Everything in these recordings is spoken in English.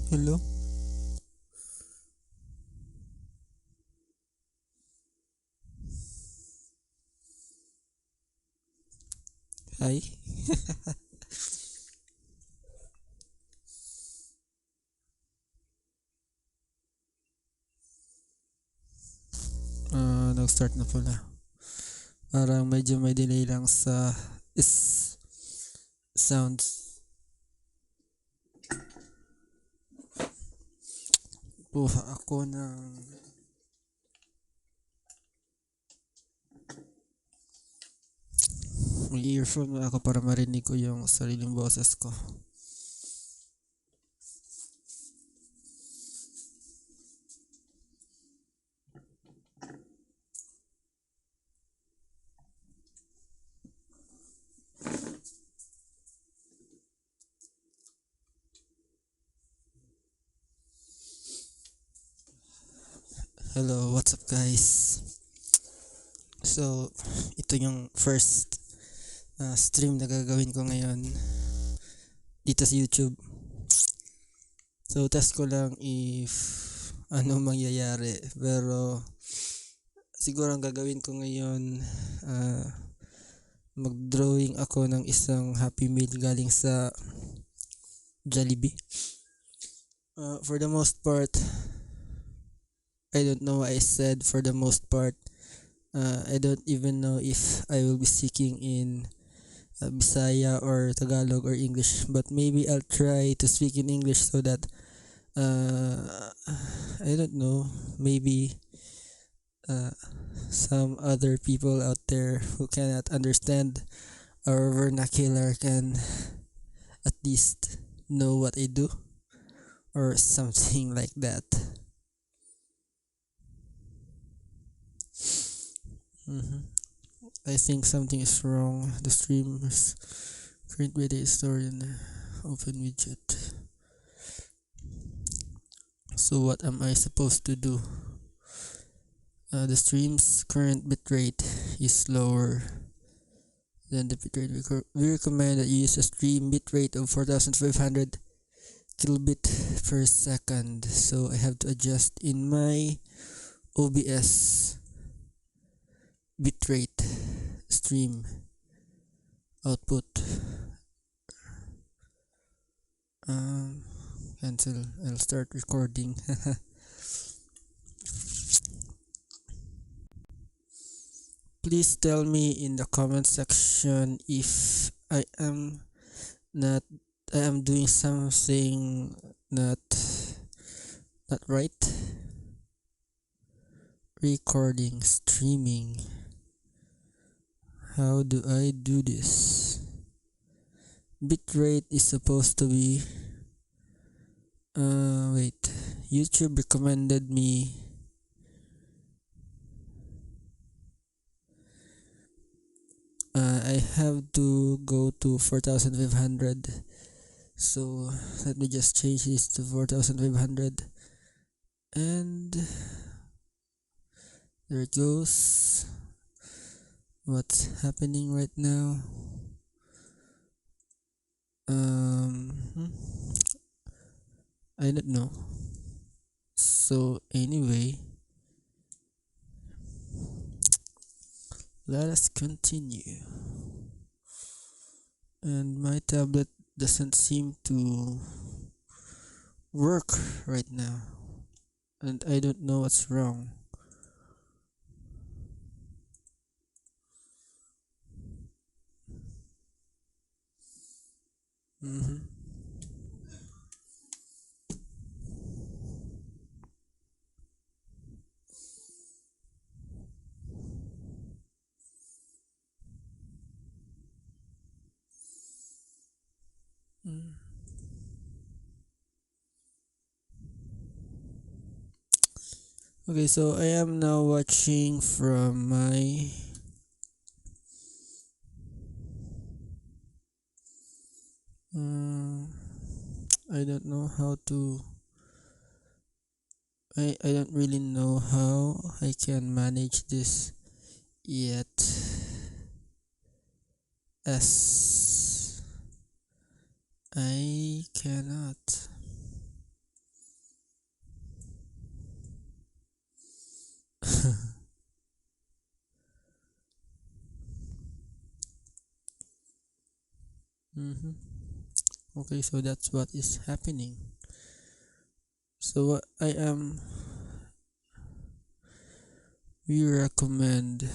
Hello? Hi? Nag-start na pala. Parang medyo may delay lang sa is sounds. Kuha ako ng may earphone na ako para marinig ko yung sariling boses ko. Hello, what's up guys? So, ito yung first stream na gagawin ko ngayon dito sa YouTube. So, test ko lang if ano mangyayari. Pero, siguro ang gagawin ko ngayon, mag-drawing ako ng isang Happy Meal galing sa Jollibee. For the most part, I don't know what I said for the most part. I don't even know if I will be speaking in Bisaya or Tagalog or English, but maybe I'll try to speak in English so that I don't know, maybe uh, some other people out there who cannot understand our vernacular can at least know what I do or something like that. Mm-hmm. I think something is wrong. The stream is current video historian open widget. So what am I supposed to do? The stream's current bitrate is lower than the bitrate. We recommend that you use a stream bitrate of 4500 kilobit per second. So I have to adjust in my OBS bitrate stream output. Cancel. I'll start recording. Please tell me in the comment section if not I am doing something not right. Recording, streaming. How do I do this? Bitrate is supposed to be wait. YouTube recommended me I have to go to 4500. So let me just change this to 4500 and there it goes. What's happening right now? I don't know. So anyway, let us continue. And my tablet doesn't seem to work right now, and I don't know what's wrong. Mm-hmm. Mm. Okay, so I am now watching from my I don't know how to I don't really know how I can manage this yet, as I cannot Mm-hmm. Okay, so that's what is happening. So what we recommend,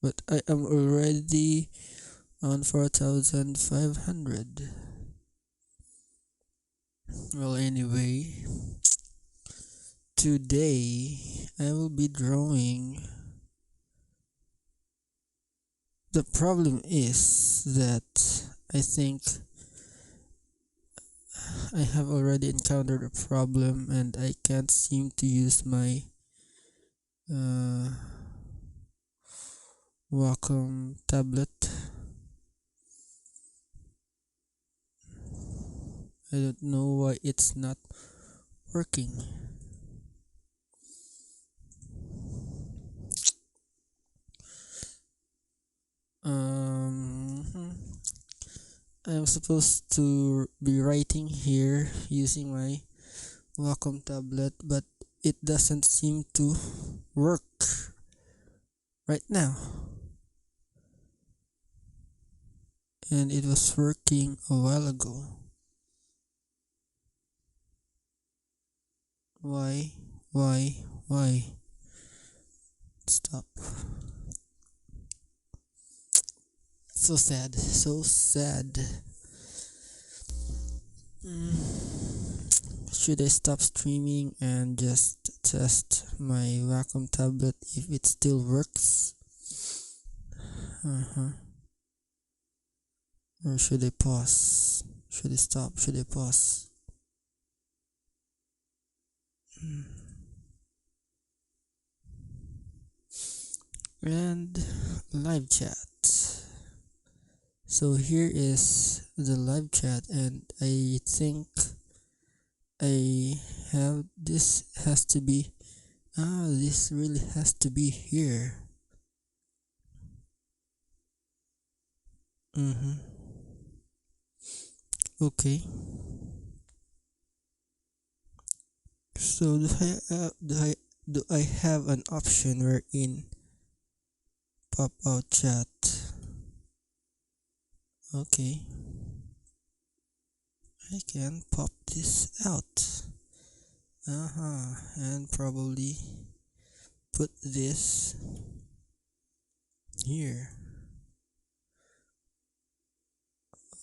but I am already on 4,500. Well, anyway, today I will be drawing. The problem is that I think I have already encountered a problem and I can't seem to use my uh, Wacom tablet. I don't know why it's not working. I'm supposed to be writing here using my Wacom tablet, but it doesn't seem to work right now. And it was working a while ago. Why? Why? Why? Stop. So sad. So sad. Should I stop streaming and just test my Wacom tablet if it still works? Or should I pause? Should I stop? Should I pause? And live chat. So here is the live chat, and I think I have this has to be this really has to be here. Okay. So do I have an option wherein pop out chat? Okay. I can pop this out. And probably put this here.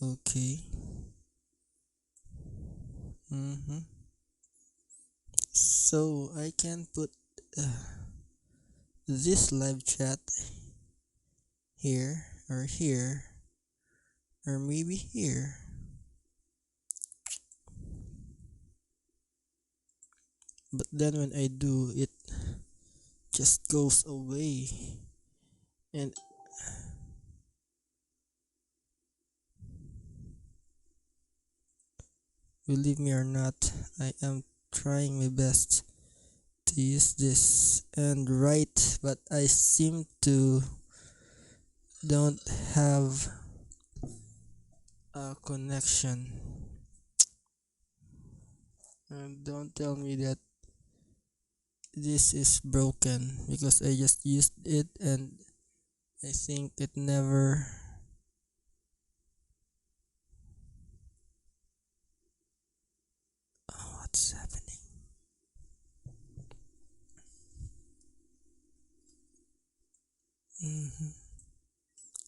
Okay. So I can put this live chat here or here or maybe here. But then when I do, it just goes away. And believe me or not, I am trying my best to use this and write, but I seem to don't have a connection. And don't tell me that this is broken, because I just used it and I think it never. Oh, what's happening?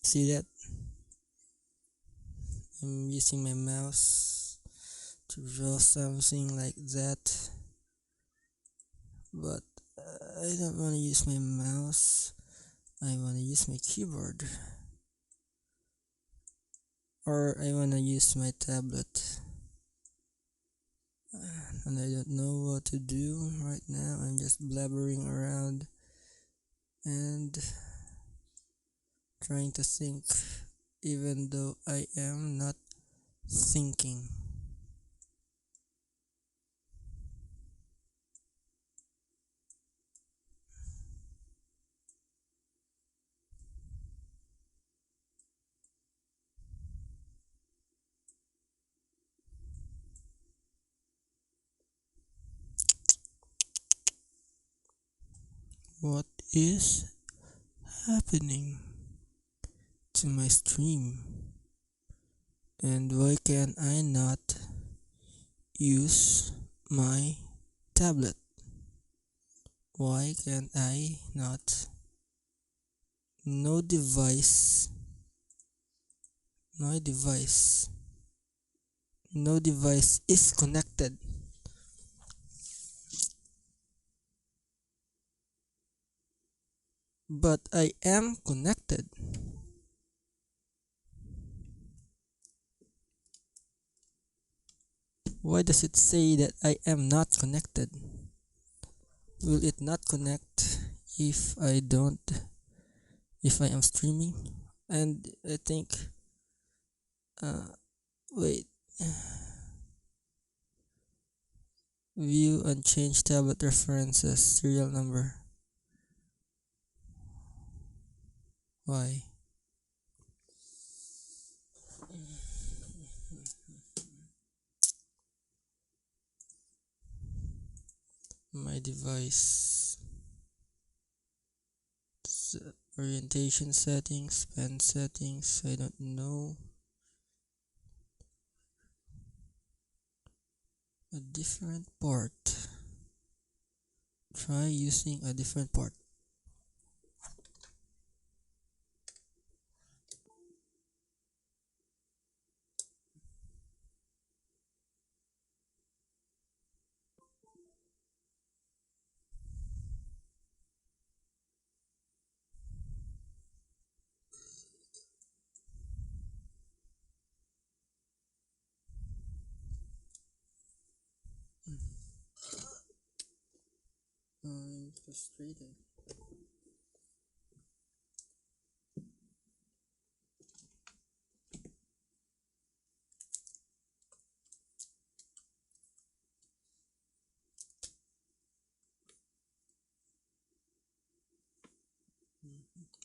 See that? I'm using my mouse to draw something like that, but I don't want to use my mouse. I want to use my keyboard, or I want to use my tablet, and I don't know what to do right now. I'm just blabbering around and trying to think, even though I am not thinking. What is happening to my stream? And why can I not use my tablet? Why can I not? No device, my device, no device is connected. But I am connected. Why does it say that I am not connected? Will it not connect if I don't, if I am streaming? And I think, uh, wait, view and change tablet references, serial number. Why? My device. Orientation settings, pen settings, I don't know. A different port. Try using a different port. I'm frustrated.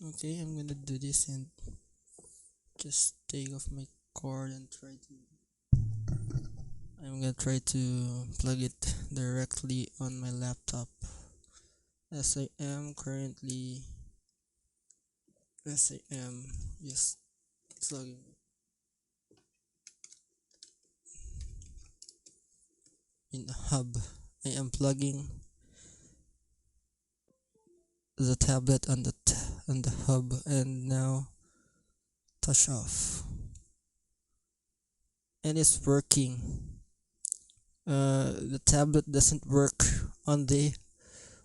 Okay, I'm gonna do this and just take off my cord and I'm gonna try to plug it directly on my laptop as I am currently as I am just plugging in a hub. I am plugging the tablet on on the hub and now touch off and it's working. The tablet doesn't work on the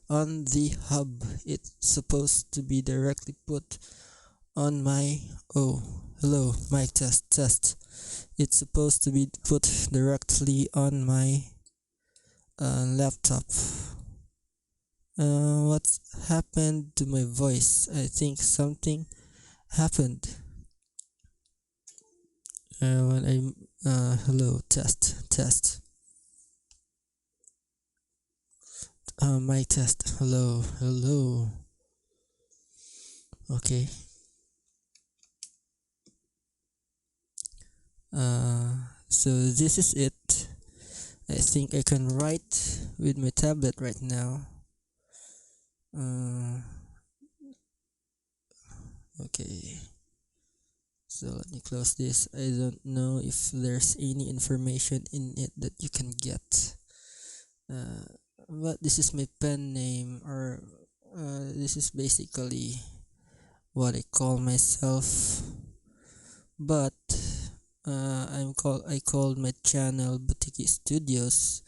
hub. It's supposed to be directly put on my hello mic test. It's supposed to be put directly on my laptop. What's happened to my voice? I think something happened when I hello test mic test hello okay. So this is it. I think I can write with my tablet right now. Okay, so let me close this. I don't know if there's any information in it that you can get, but this is my pen name, or this is basically what I call myself. But I called my channel Boutique Studios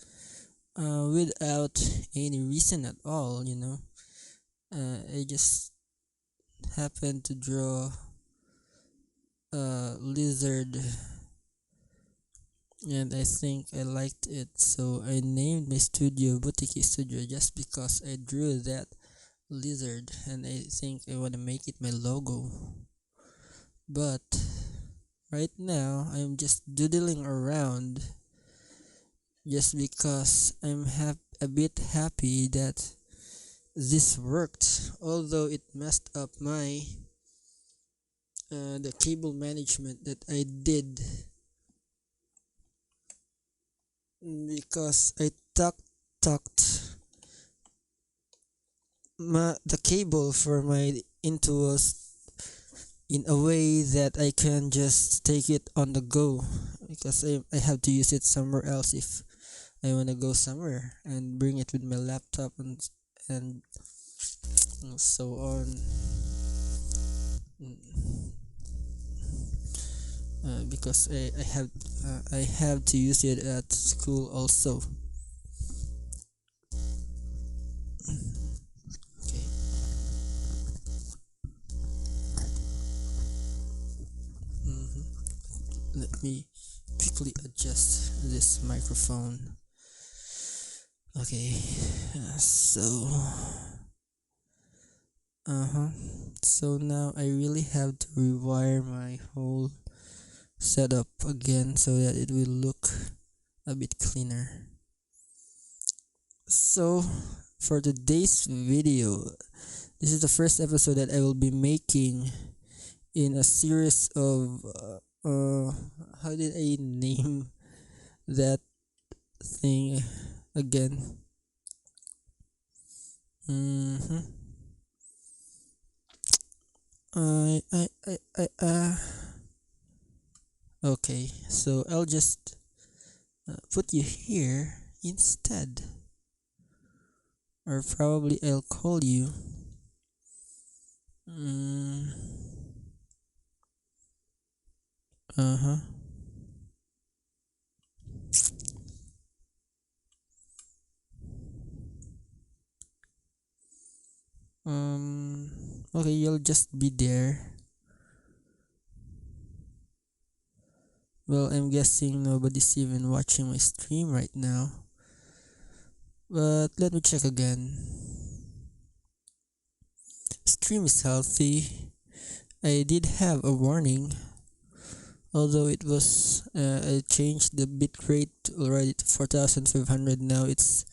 without any reason at all. I just happened to draw a lizard and I think I liked it, so I named my studio Boutique Studio just because I drew that lizard and I think I want to make it my logo. But right now I'm just doodling around just because I'm a bit happy that this worked, although it messed up my the cable management that I did, because I tucked the cable for my intuos in a way that I can just take it on the go, because I have to use it somewhere else if I want to go somewhere and bring it with my laptop and so on. Because I have to use it at school also. Okay. Let me quickly adjust this microphone. Okay. So so now I really have to rewire my whole setup again so that it will look a bit cleaner. So for today's video, this is the first episode that I will be making in a series of how did I name that thing again? Okay, so I'll just put you here instead, or probably I'll call you okay, you'll just be there. Well, I'm guessing nobody's even watching my stream right now, but let me check again. Stream is healthy. I did have a warning, although it was I changed the bitrate already to 4500. Now it's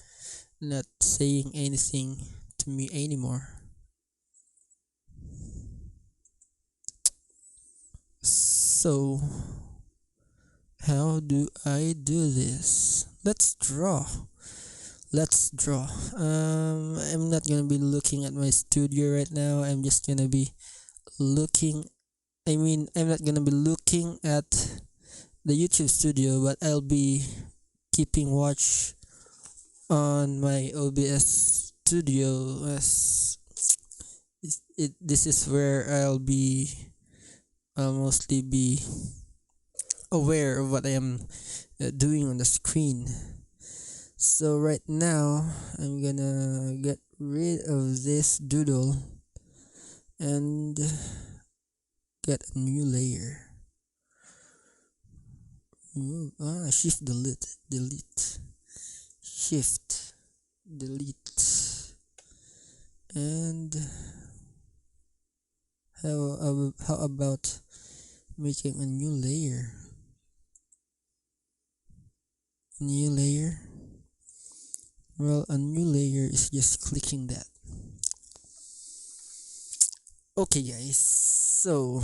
not saying anything to me anymore. So how do I do this? Let's draw. I'm not gonna be looking at my studio right now. I'm just gonna be I'm not gonna be looking at the YouTube studio, but I'll be keeping watch on my OBS studio, as this is where I'll mostly be aware of what I am doing on the screen. So right now I'm gonna get rid of this doodle and get a new layer. Shift delete, shift delete, and how about making a new layer? Well, a new layer is just clicking that. Okay guys, so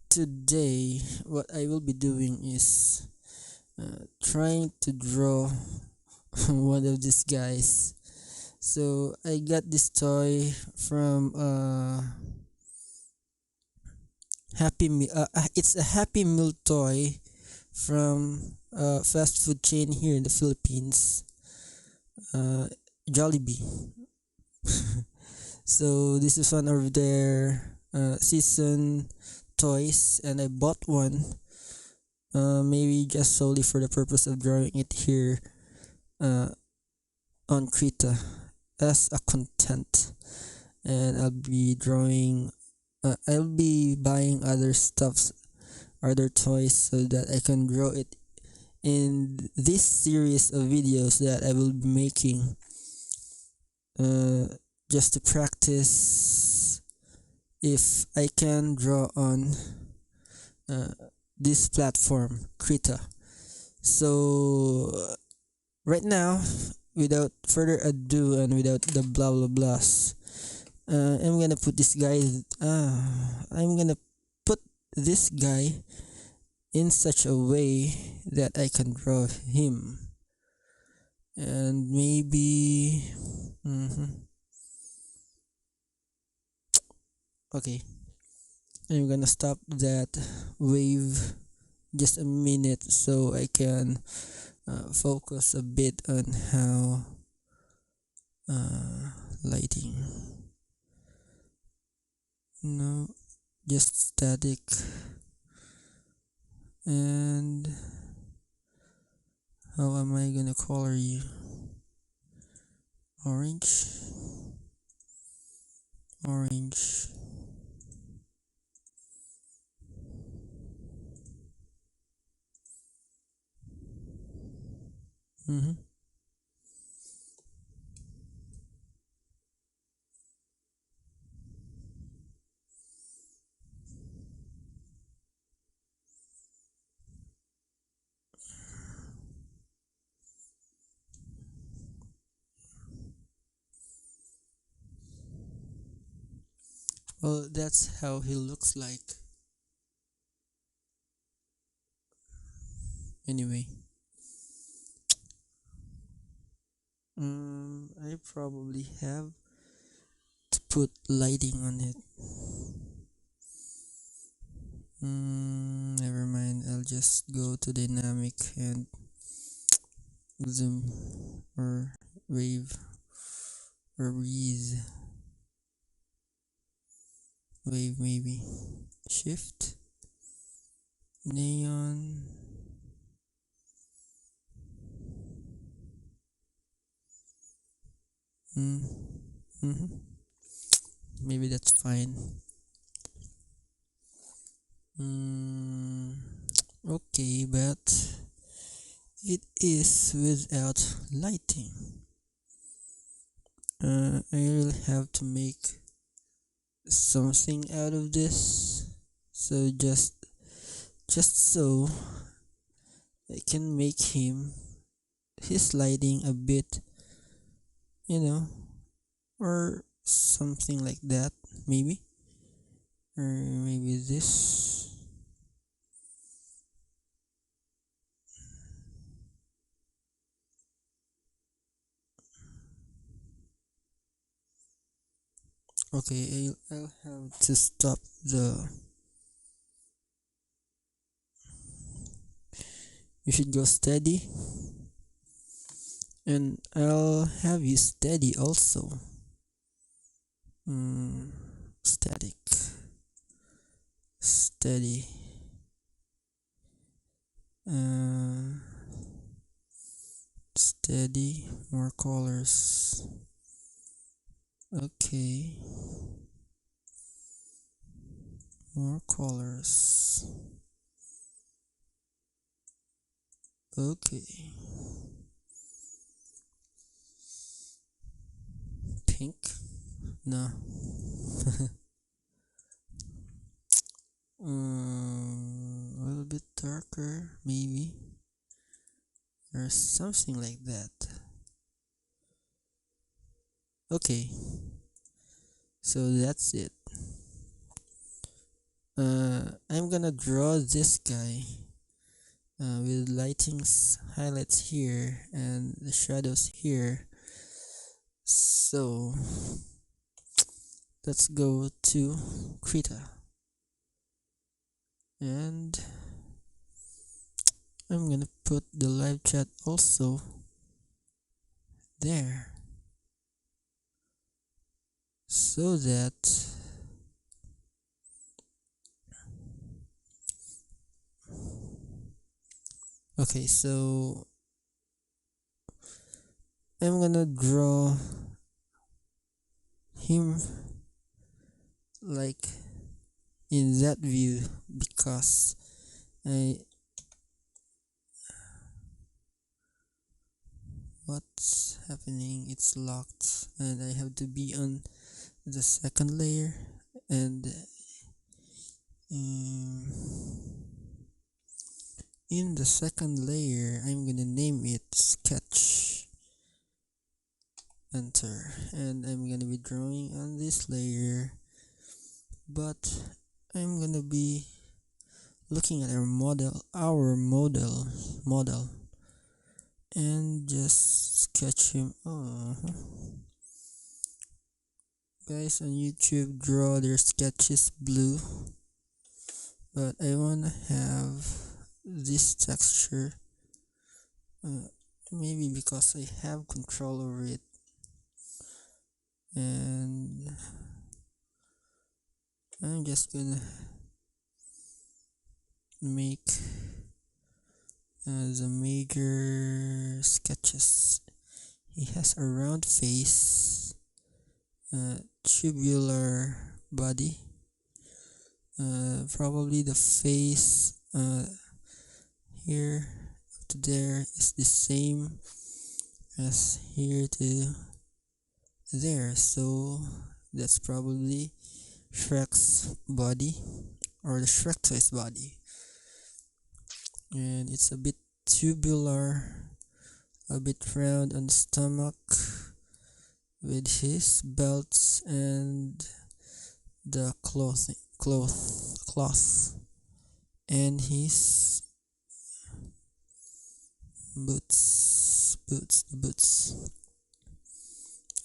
today what I will be doing is trying to draw one of these guys. So I got this toy from it's a Happy Meal toy from a fast food chain here in the Philippines, Jollibee. So this is one of their season toys, and I bought one maybe just solely for the purpose of drawing it here on Krita as a content. And I'll be buying other toys so that I can draw it in this series of videos that I will be making, just to practice if I can draw on this platform, Krita. So right now, without further ado and without the blah blah blahs, I'm gonna put this guy in such a way that I can draw him, and maybe Okay, I'm gonna stop that wave just a minute so I can focus a bit on how uh, lighting. No, just static. And how am I gonna color you? Orange, orange. Mm-hmm. Well, that's how he looks like. Anyway, I probably have to put lighting on it. Never mind. I'll just go to dynamic and zoom or wave or breeze. Wave maybe. Shift. Neon. Mm-hmm. Maybe that's fine. Okay, but it is without lighting. I will have to make something out of this. So just so I can make his lighting a bit, you know, or something like that, maybe, or maybe this. Okay, I'll have to stop the. You should go steady, and I'll have you steady also. Static, steady. Uh, Steady, more colors. Okay, more colors. Okay, pink. No. A little bit darker, maybe, or something like that. Okay, so that's it. I'm gonna draw this guy with lightings, highlights here, and the shadows here. So let's go to Krita, and I'm gonna put the live chat also there so that okay, so I'm gonna draw him like in that view because I what's happening, it's locked and I have to be on the second layer, and in the second layer I'm gonna name it sketch, enter, and I'm gonna be drawing on this layer, but I'm gonna be looking at our model and just sketch him. guys on YouTube draw their sketches blue, but I wanna have this texture. Maybe because I have control over it, and I'm just gonna make the major sketches. He has a round face, tubular body, probably the face here to there is the same as here to there, so that's probably Shrek's body, or the Shrek toy's body, and it's a bit tubular, a bit round on the stomach with his belts and the cloth and his boots.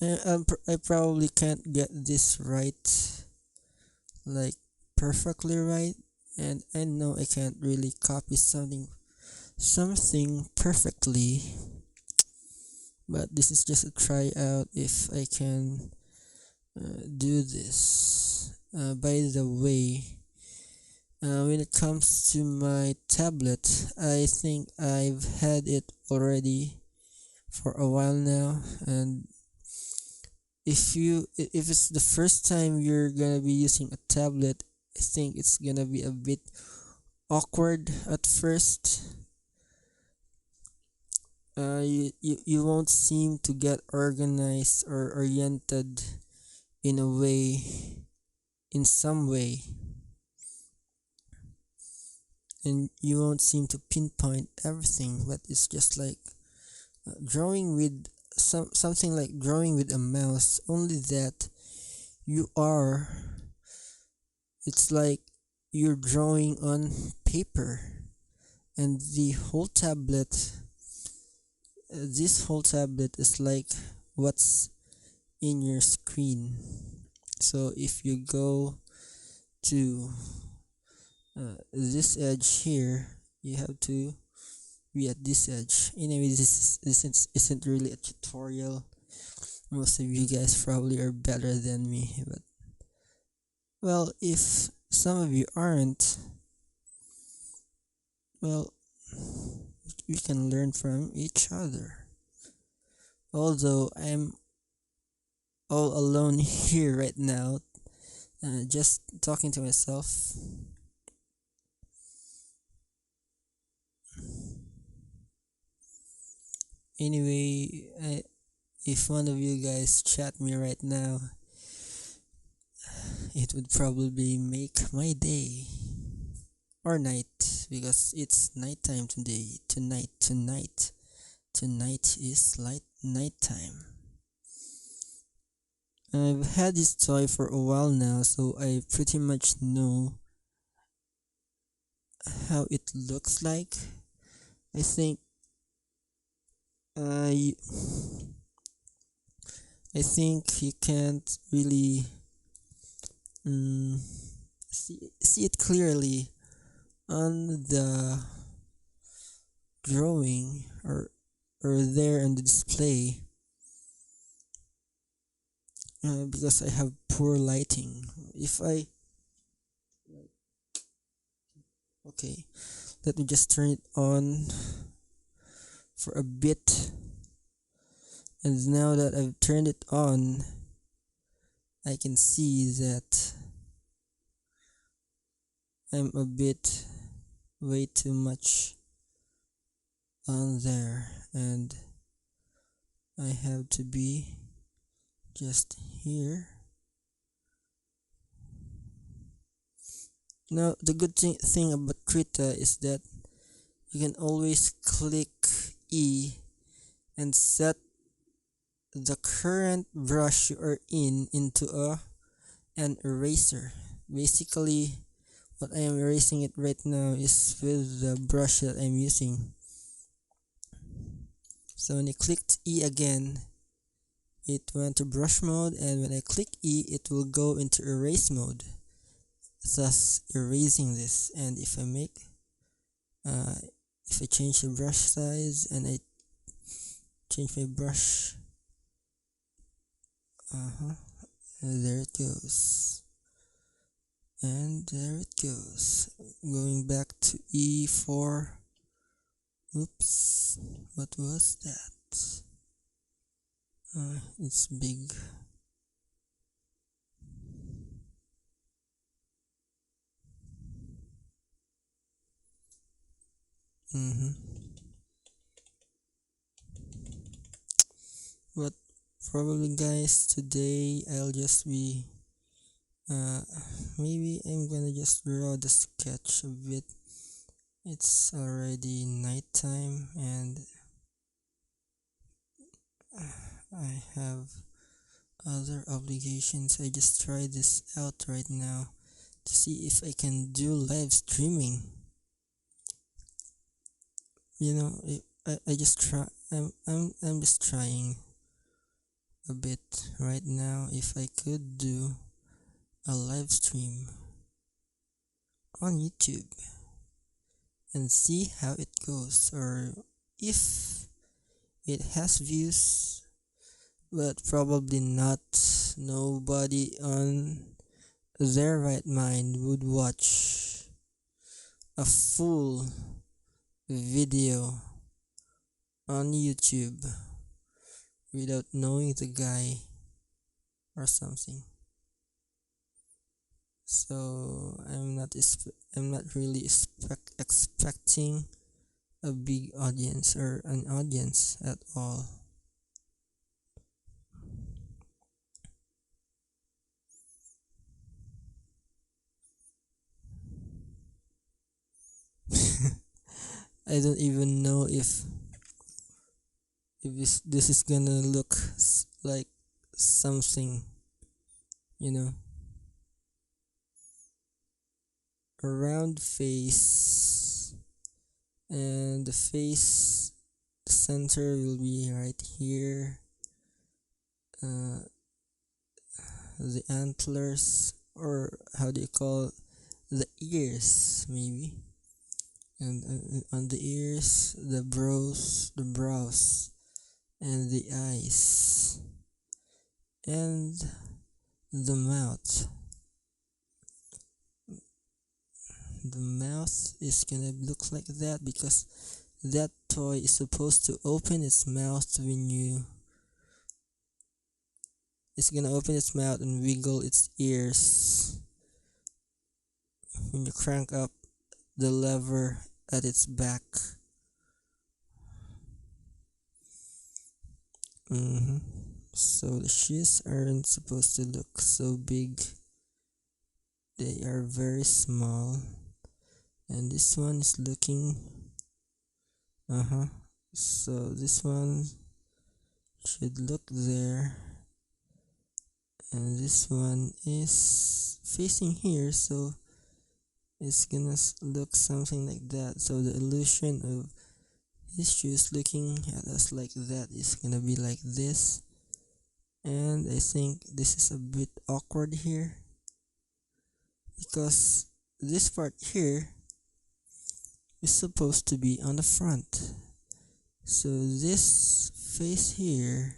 I probably can't get this right, like perfectly right, and I know I can't really copy something perfectly, but this is just a tryout if I can do this. By the way, when it comes to my tablet, I think I've had it already for a while now, and if it's the first time you're gonna be using a tablet, I think it's gonna be a bit awkward at first. You won't seem to get organized or oriented in a way, in some way, and you won't seem to pinpoint everything, but it's just like drawing with something like drawing with a mouse, only that it's like you're drawing on paper, and this whole tablet is like what's in your screen. So if you go to this edge here, you have to be at this edge. Anyway, this isn't really a tutorial. Most of you guys probably are better than me, but well, if some of you aren't, well, we can learn from each other. Although I'm all alone here right now, just talking to myself. Anyway, if one of you guys chat me right now, it would probably make my day or night, because it's nighttime today. Tonight is nighttime. I've had this toy for a while now, so I pretty much know how it looks like. I think I think you can't really see it clearly on the drawing or there on the display, because I have poor lighting. Okay, let me just turn it on for a bit, and now that I've turned it on, I can see that I'm a bit way too much on there, and I have to be just here. Now, the good thing about Krita is that you can always click E and set the current brush you are into an eraser. Basically, what I am erasing it right now is with the brush that I'm using. So when you clicked E again, it went to brush mode, and when I click E it will go into erase mode, thus erasing this. And uh, if I change the brush size and I change my brush, there it goes, and there it goes. Going back to E4. Oops, what was that? It's big. But probably, guys, today I'll just be maybe I'm gonna just draw the sketch a bit. It's already nighttime and I have other obligations. I just try this out right now to see if I can do live streaming. I just try. I'm just trying a bit right now if I could do a live stream on YouTube and see how it goes, or if it has views, but probably not. Nobody on their right mind would watch a full video on YouTube without knowing the guy or something. So I'm not really expecting a big audience or an audience at all. I don't even know if this is gonna look like something, you know, a round face, and the face center will be right here. The antlers, or how do you call the ears, maybe, and on the ears, the brows, and the eyes, and the mouth. The mouth is gonna look like that because that toy is supposed to open its mouth it's gonna open its mouth and wiggle its ears when you crank up the lever at its back. So the shoes aren't supposed to look so big. They are very small. And this one is looking so this one should look there, and this one is facing here, so it's gonna look something like that. So the illusion of his shoes looking at us like that is gonna be like this. And I think this is a bit awkward here because this part here is supposed to be on the front. So this face here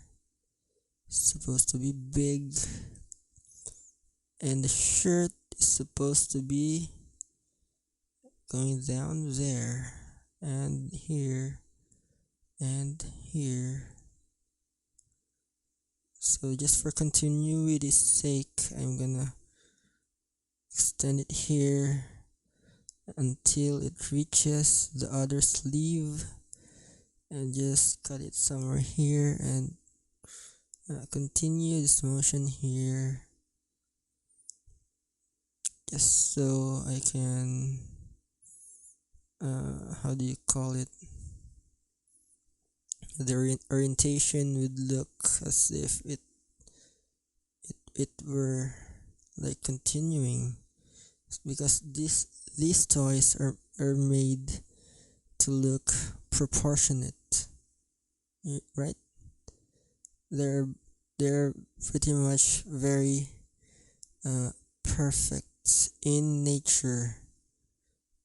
is supposed to be big, and the shirt is supposed to be going down there and here and here. So just for continuity's sake, I'm gonna extend it here until it reaches the other sleeve, and just cut it somewhere here and continue this motion here, just so I can how do you call it, the orientation would look as if it were like continuing, because these toys are made to look proportionate, right? They're they're pretty much very uh, perfect in nature,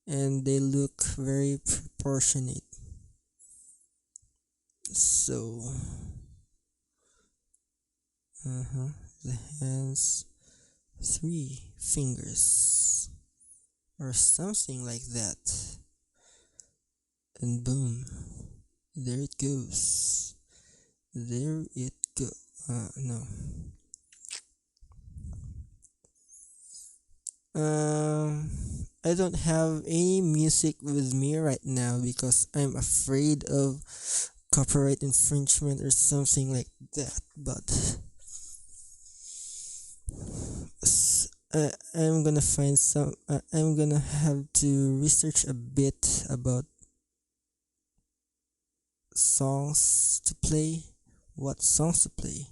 and they look very proportionate. So, uh-huh, the hands, three fingers, or something like that, and boom, there it goes. There it go. No. Um, I don't have any music with me right now because I'm afraid of copyright infringement or something like that. But I'm gonna find some. I'm gonna have to research a bit about songs to play, what songs to play,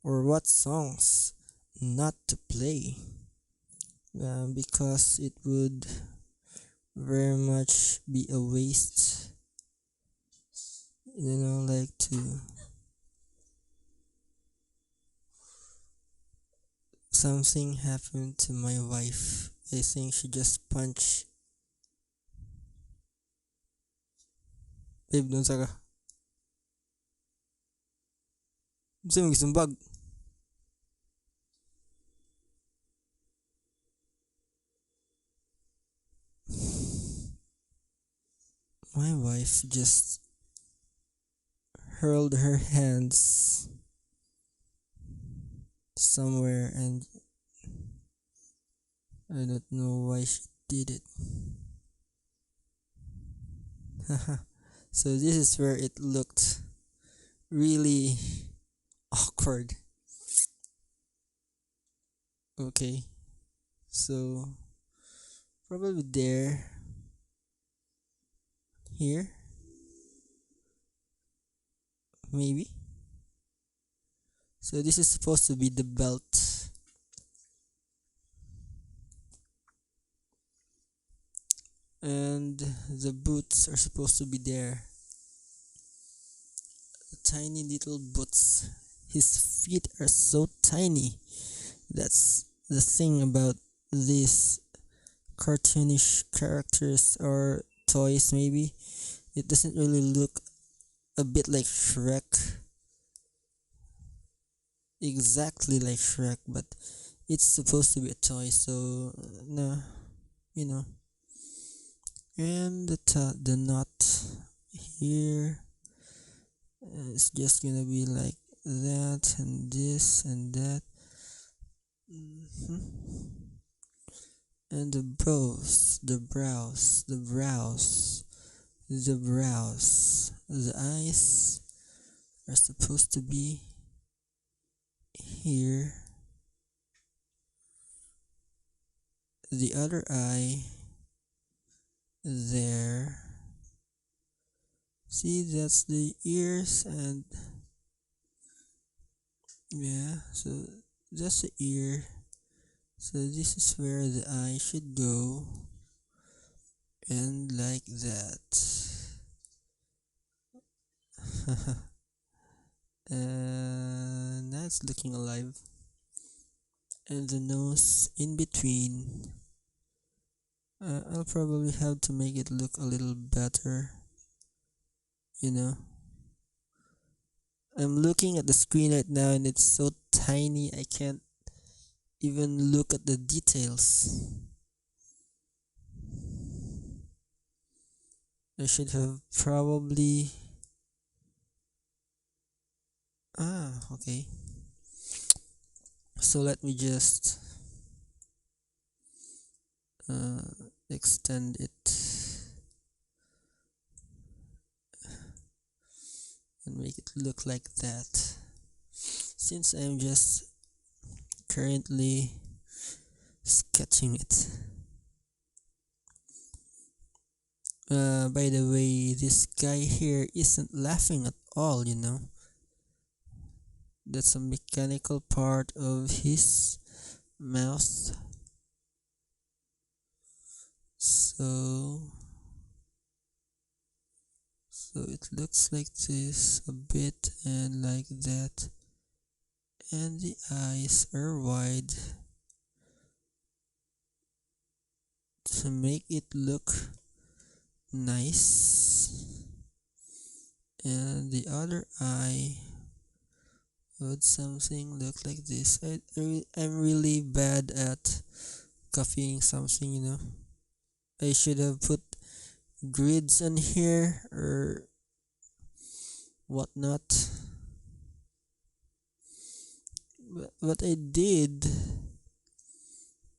or what songs not to play, because it would very much be a waste, like to something happened to my wife. I think she just punched. Babe, doon sa ka. Gusto mo gisumbag? My wife just hurled her hands somewhere, and I don't know why she did it. So this is where it looked really awkward. Okay, so probably there, here, maybe. So this is supposed to be the belt, and the boots are supposed to be there. The tiny little boots. His feet are so tiny. That's the thing about these cartoonish characters or toys, maybe. It doesn't really look a bit like Shrek, exactly like Shrek, but it's supposed to be a toy, so no, you know. And the knot here is just gonna be like that, and this and that. And the brows, the eyes are supposed to be here. The other eye there. See, that's the ears, and yeah, so that's the ear. So this is where the eye should go, and like that. And now it's looking alive. And the nose in between. I'll probably have to make it look a little better. You know, I'm looking at the screen right now and it's so tiny I can't even look at the details. I should have probably. Okay. So let me just extend it and make it look like that. Since I'm just currently sketching it. By the way, this guy here isn't laughing at all. That's a mechanical part of his mouth. So it looks like this a bit and like that. and the eyes are wide to make it look nice, and the other eye would something look like this. I'm really bad at copying something, I should have put grids on here or whatnot, but I did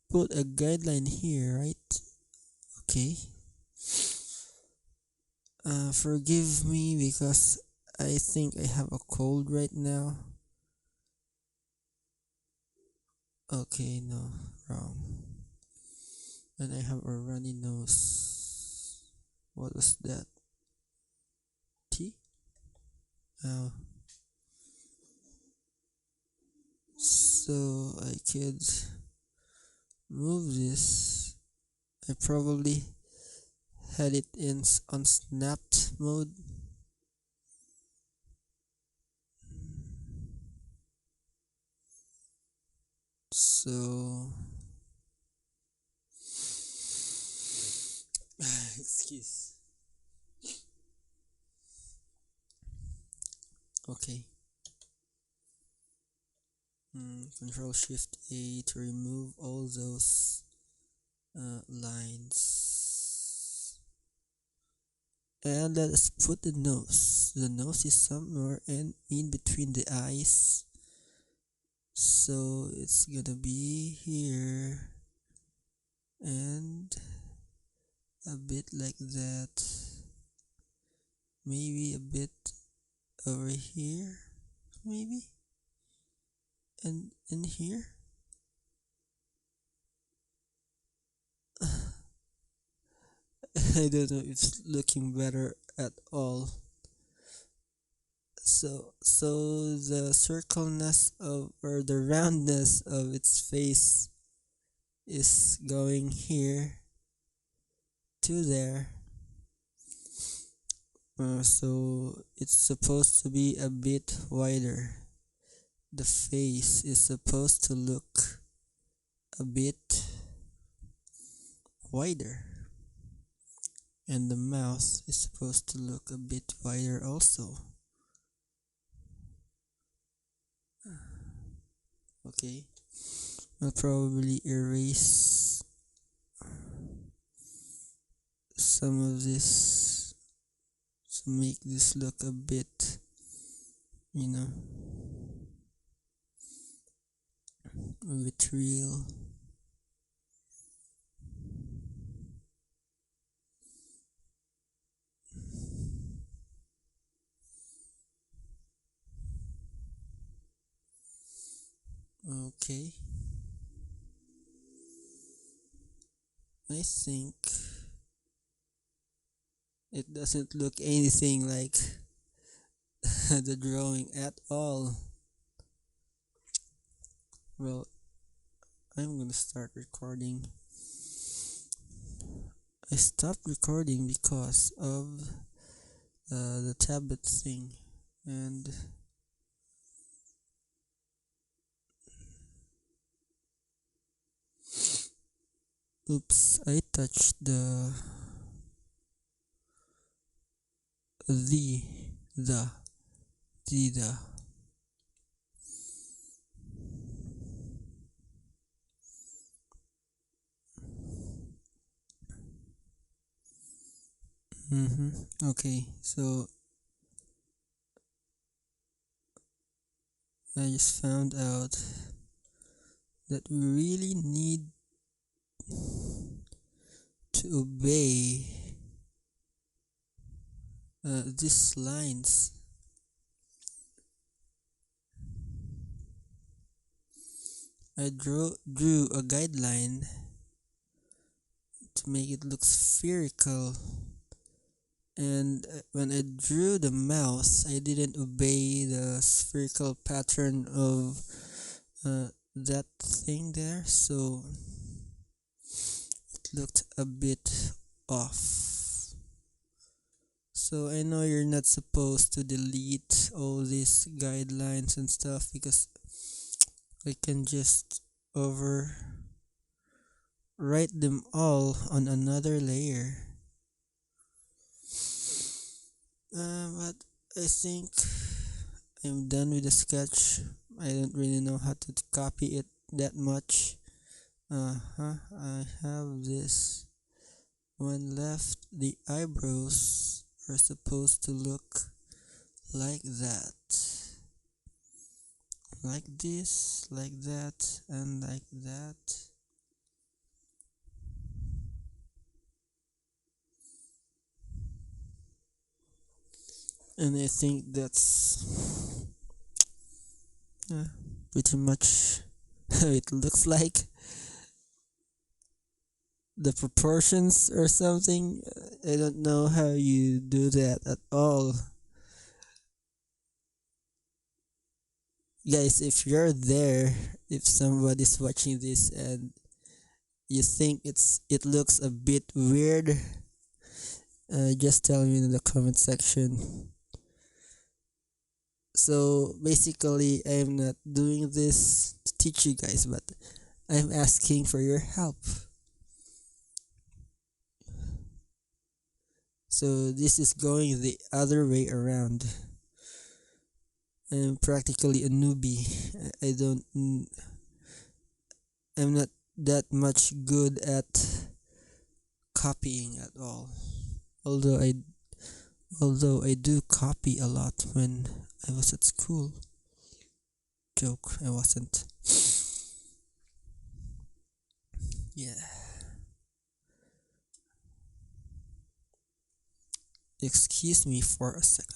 put a guideline here, right? Okay. Forgive me because I think I have a cold right now. Okay, no, wrong. And I have a runny nose. What was that? Tea? Oh. So I could move this. I probably had it in on snapped mode. So excuse. Okay. Control Shift A to remove all those lines. And let us put the nose. The nose is somewhere in between the eyes. So it's gonna be here and a bit like that. Maybe a bit over here. Maybe. And in here. I don't know if it's looking better at all. So the circleness of or the roundness of its face is going here to there. So it's supposed to be a bit wider. The face is supposed to look a bit wider. And the mouth is supposed to look a bit wider also. Okay, I'll probably erase some of this to make this look a bit, a bit real. Okay, I think it doesn't look anything like the drawing at all. Well, I'm gonna start recording. I stopped recording because of the tablet thing, and oops, I touched the the okay, so I just found out that we really need to obey these lines. I drew a guideline to make it look spherical, and when I drew the mouth, I didn't obey the spherical pattern of that thing there, so it looked a bit off. So I know you're not supposed to delete all these guidelines and stuff because I can just overwrite them all on another layer. But I think I'm done with the sketch. I don't really know how to copy it that much. I have this one left. The eyebrows are supposed to look like that. Like this, like that, and like that. And I think that's pretty much how it looks like. The proportions or something, I don't know how you do that at all. Guys, if you're there, if somebody's watching this and you think it looks a bit weird, just tell me in the comment section. So basically, I'm not doing this to teach you guys, but I'm asking for your help. So this is going the other way around. I'm practically a newbie. I'm not that much good at copying at all. Although I do copy a lot when I was at school. Joke, I wasn't. Yeah. Excuse me for a second.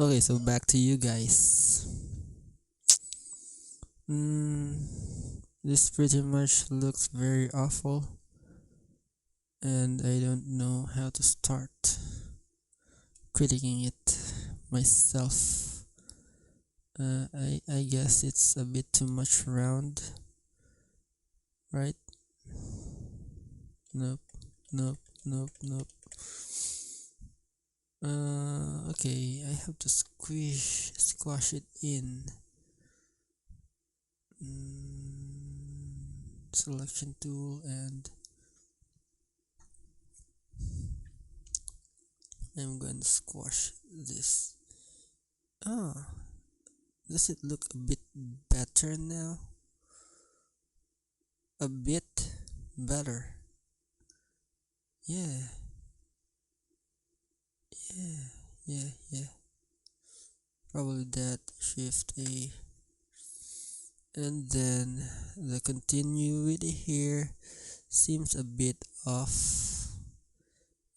Okay, so back to you guys. This pretty much looks very awful, and I don't know how to start critiquing it myself. I guess it's a bit too much round, right? Nope. nope, nope, nope. Okay, I have to squash it in. Selection tool, and I'm going to squash this. Ah, does it look a bit better now? A bit better. Yeah, yeah, yeah. Probably that. Shift A. And then the continuity here seems a bit off.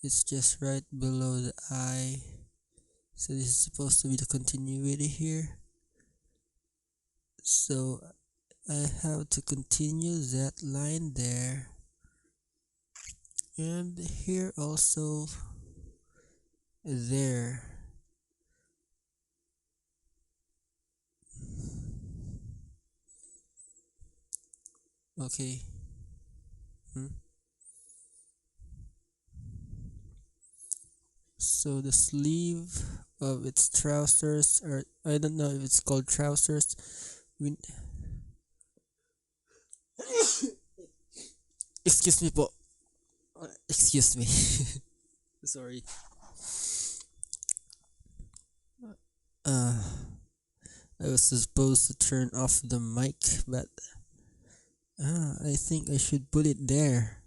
It's just right below the eye. So this is supposed to be the continuity here. So I have to continue that line there. And here also there. Okay. Hmm? So the sleeve of its trousers, or I don't know if it's called trousers. We, excuse me po. Excuse me. Sorry. Uh, I was supposed to turn off the mic, but I think I should put it there.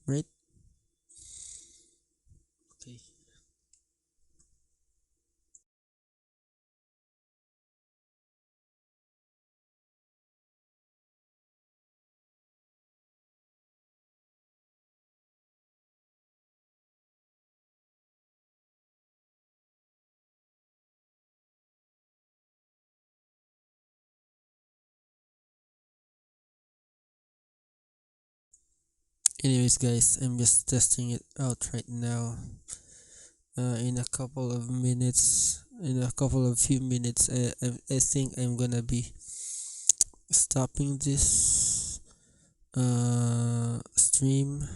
Right? Okay. Anyways, guys, I'm just testing it out right now. In a couple of minutes, in a couple of few minutes, I think I'm gonna be stopping this stream.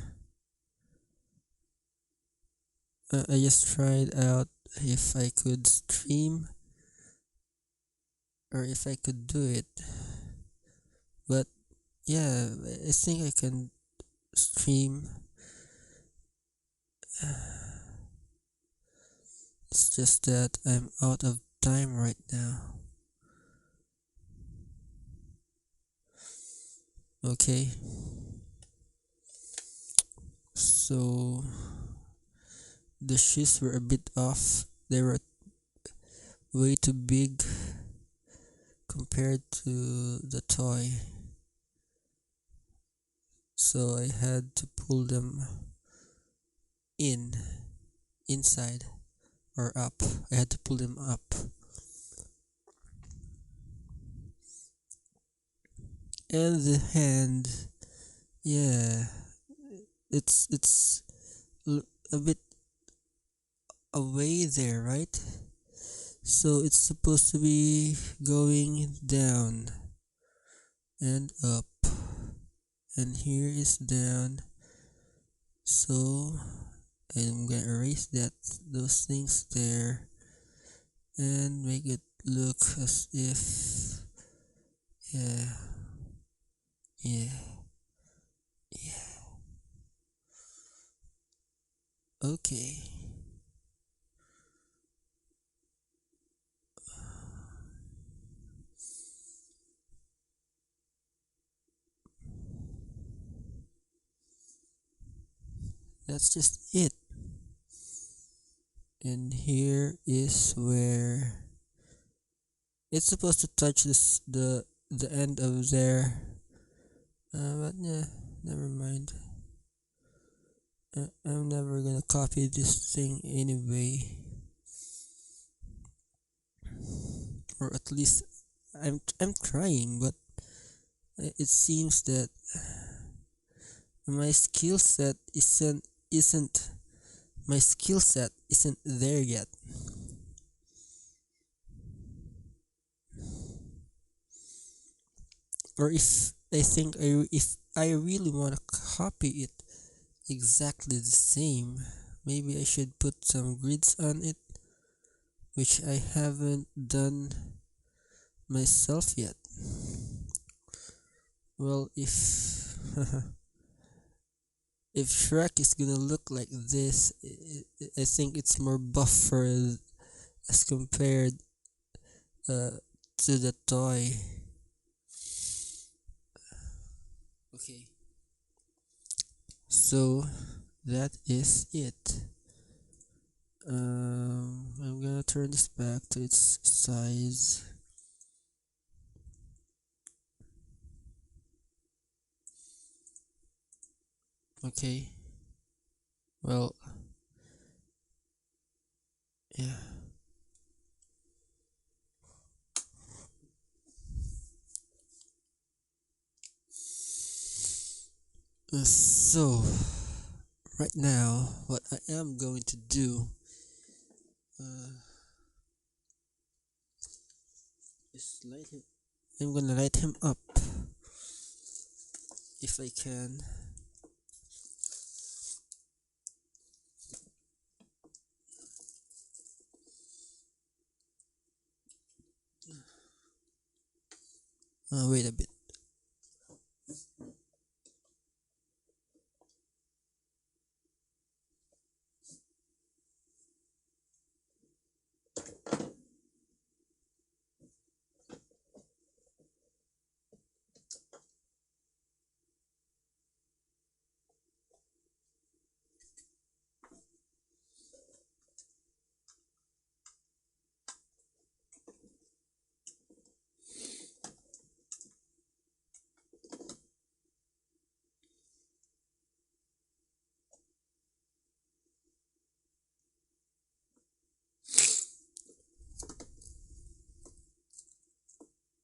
I just tried out if I could stream or if I could do it, but yeah, I think I can stream. It's just that I'm out of time right now. Okay, so the shoes were a bit off. They were way too big compared to the toy, so I had to pull them in, inside, or up. I had to pull them up. And the hand, yeah, it's a bit away there, right? So it's supposed to be going down and up, and here is down. So I'm gonna erase those things there and make it look as if, yeah, yeah, yeah. Okay. That's just it. And here is where it's supposed to touch the end of there. But yeah, never mind. I'm never gonna copy this thing anyway, or at least I'm trying, but it seems that my skill set isn't my skill set isn't there yet. Or if I think I really want to copy it exactly the same, maybe I should put some grids on it, which I haven't done myself yet. Well, if if Shrek is gonna look like this, I think it's more buffer as compared uh, to the toy. Okay, so that is it. I'm gonna turn this back to its size. Okay, well, yeah. So, right now, what I am going to do uh, is light him. I'm gonna light him up if I can. Wait a bit.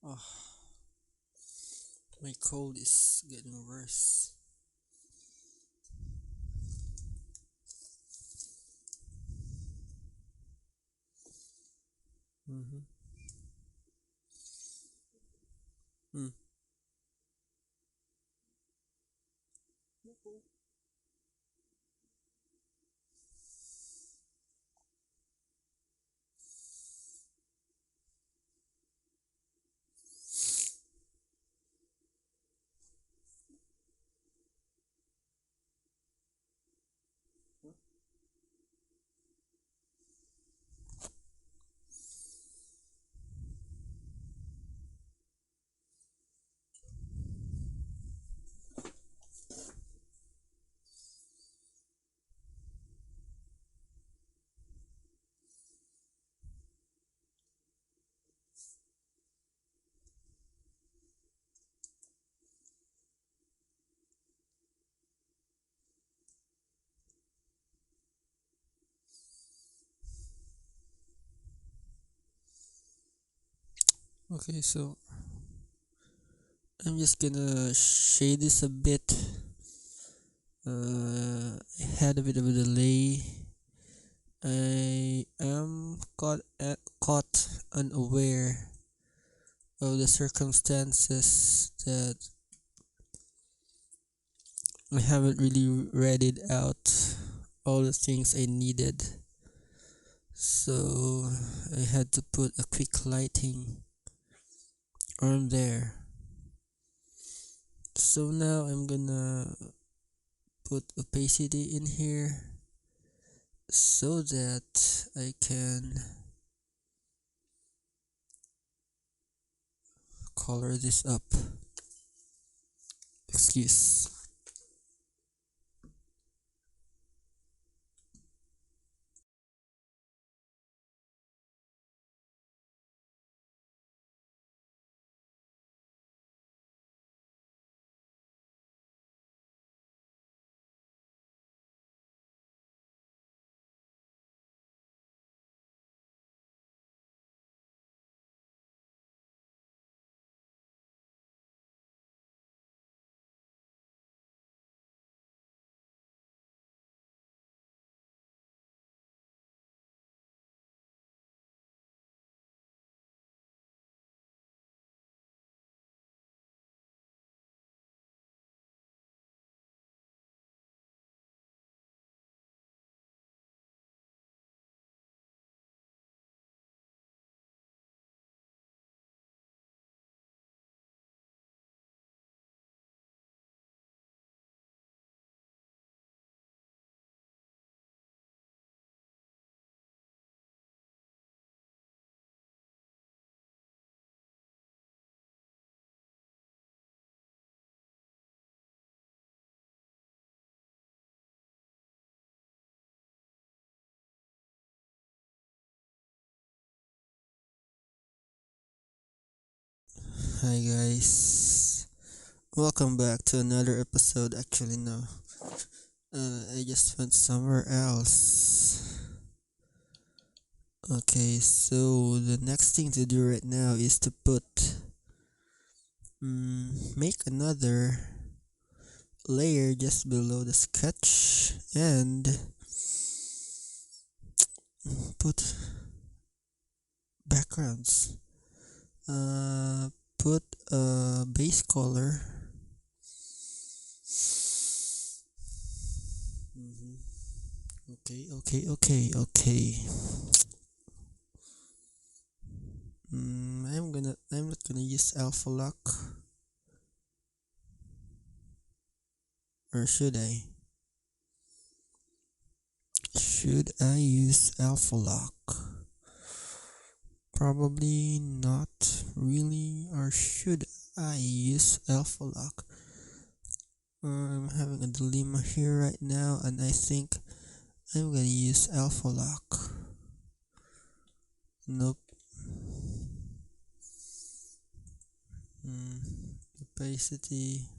Oh, my cold is getting worse. Mm-hmm. Mm. Okay, so I'm just gonna shade this a bit. I had a bit of a delay. I am caught unaware of the circumstances that I haven't really read it out all the things I needed. So I had to put a quick lighting on there. So now I'm gonna put opacity in here so that I can color this up. Excuse. Hi guys, welcome back to another episode. Actually, no, I just went somewhere else. Okay, so the next thing to do right now is to make another layer just below the sketch and put backgrounds. Put a base color. Mhm. Okay. I'm not gonna use alpha lock, or should I? Should I use alpha lock? Probably not really, or should I use alpha lock? I'm having a dilemma here right now, and I think I'm gonna use alpha lock. Nope. Opacity.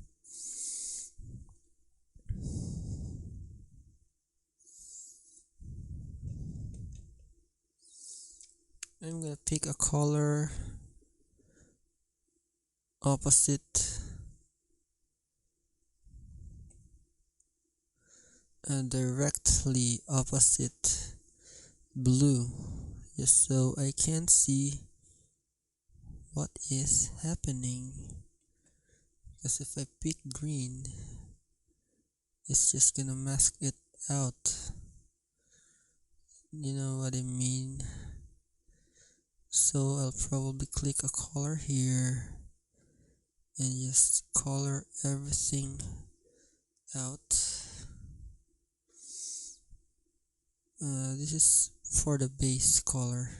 I'm gonna pick a color opposite and directly opposite blue, just so I can see what is happening. Because if I pick green, it's just gonna mask it out. You know what I mean? So I'll probably click a color here and just color everything out. This is for the base color.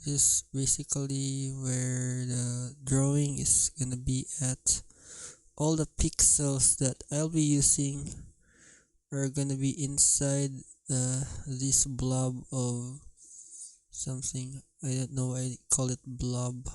This is basically where the drawing is gonna be at. All the pixels that I'll be using are gonna be inside this blob of something. I don't know why I call it blob.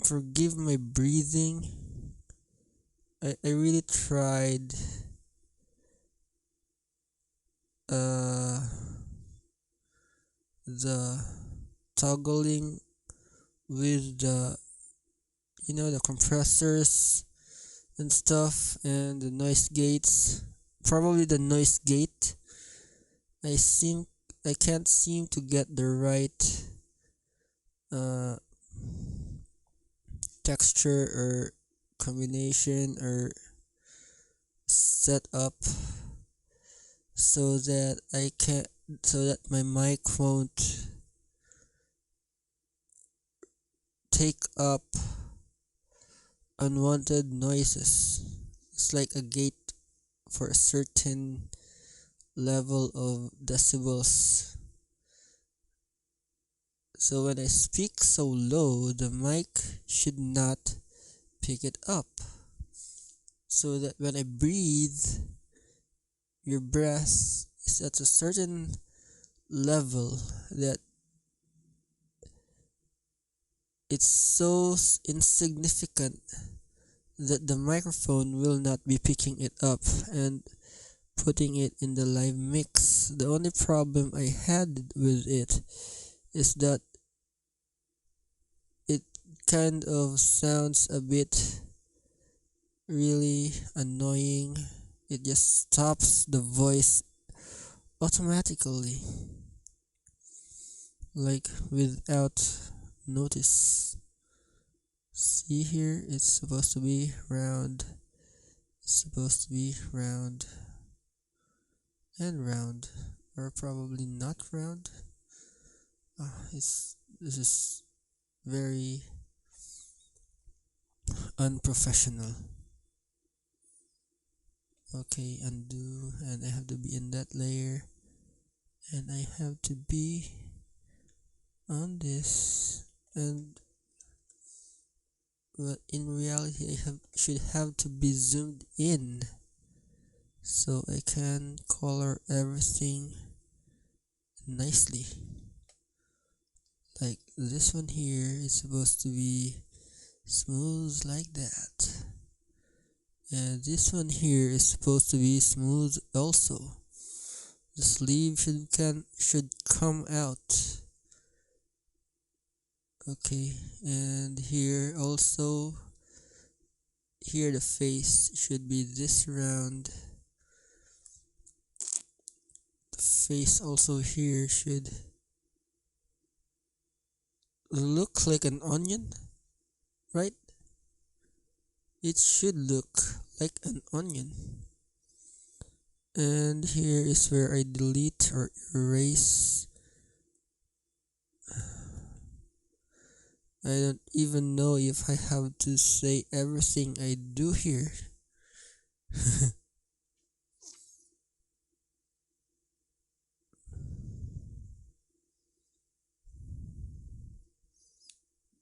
Forgive my breathing. I really tried the toggling with the compressors and stuff, and the noise gates. Probably the noise gate. I seem I can't seem to get the right uh texture or combination or set up so that my mic won't take up unwanted noises. It's like a gate for a certain level of decibels. So when I speak so low, the mic should not pick it up. So that when I breathe, your breath is at a certain level that it's so insignificant that the microphone will not be picking it up and putting it in the live mix. The only problem I had with it is that it kind of sounds a bit really annoying. It just stops the voice automatically, like without notice. See here, it's supposed to be round. It's supposed to be round and round, or probably not round. This is very unprofessional. Okay, undo, and I have to be in that layer, and I have to be on this, and but in reality should have to be zoomed in so I can color everything nicely. Like this one here is supposed to be smooth like that, and this one here is supposed to be smooth also. The sleeve should come out. Okay, and here also, here the face should be this round. The face also here should look like an onion, right? It should look like an onion. And here is where I delete or erase. I don't even know if I have to say everything I do here.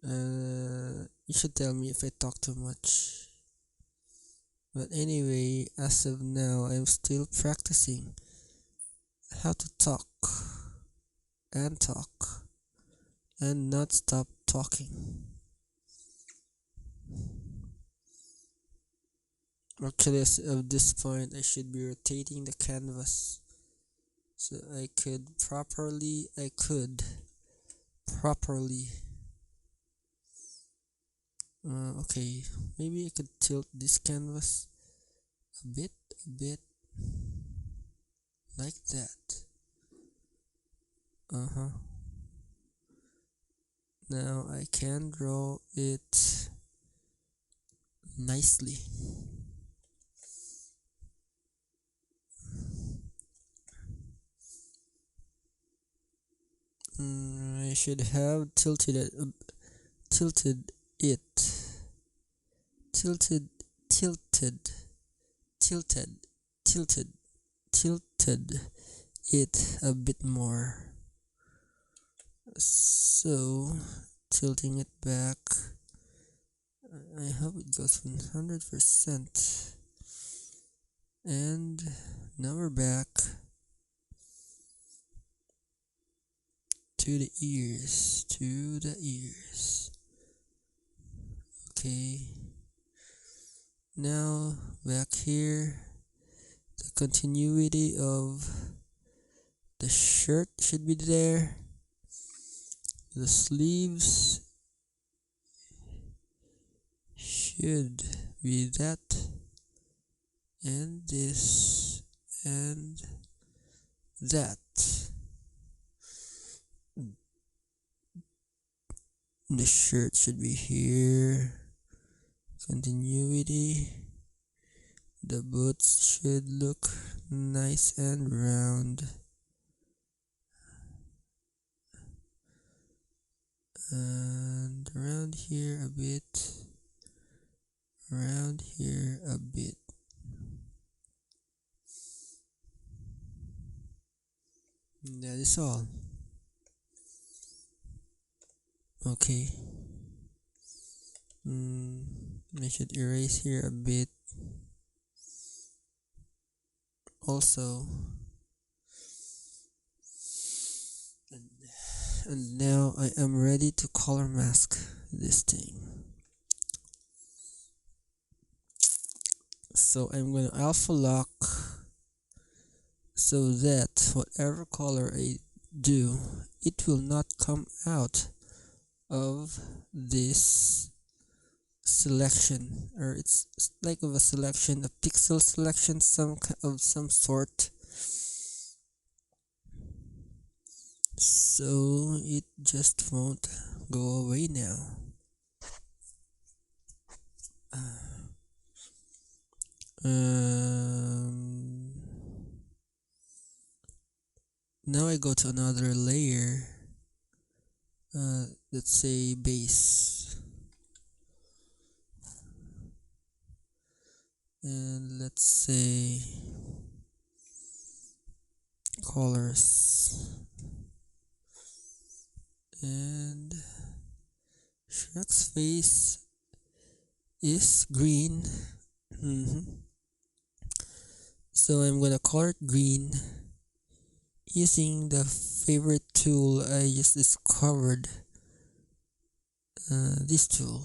You should tell me if I talk too much. But anyway, as of now, I'm still practicing how to talk and not stop talking. Actually, as of this point, I should be rotating the canvas so I could properly okay, maybe I could tilt this canvas a bit like that. Now I can draw it nicely. I should have tilted it, tilted it a bit more. So tilting it back, I hope it goes 100%. And now we're back to the ears, okay. Now back here, the continuity of the shirt should be there. The sleeves should be that, and this, and that. The shirt should be here. Continuity. The boots should look nice and round. And around here a bit. Around here a bit. That is all. Okay. I should erase here a bit. Also, and now I am ready to color mask this thing. So I'm going to alpha lock so that whatever color I do, it will not come out of this selection, or it's like of a selection, a pixel selection of some sort. So it just won't go away now. Now I go to another layer. Let's say base, and let's say colors, and Shrek's face is green. So I'm gonna color it green using the favorite tool I just discovered. This tool.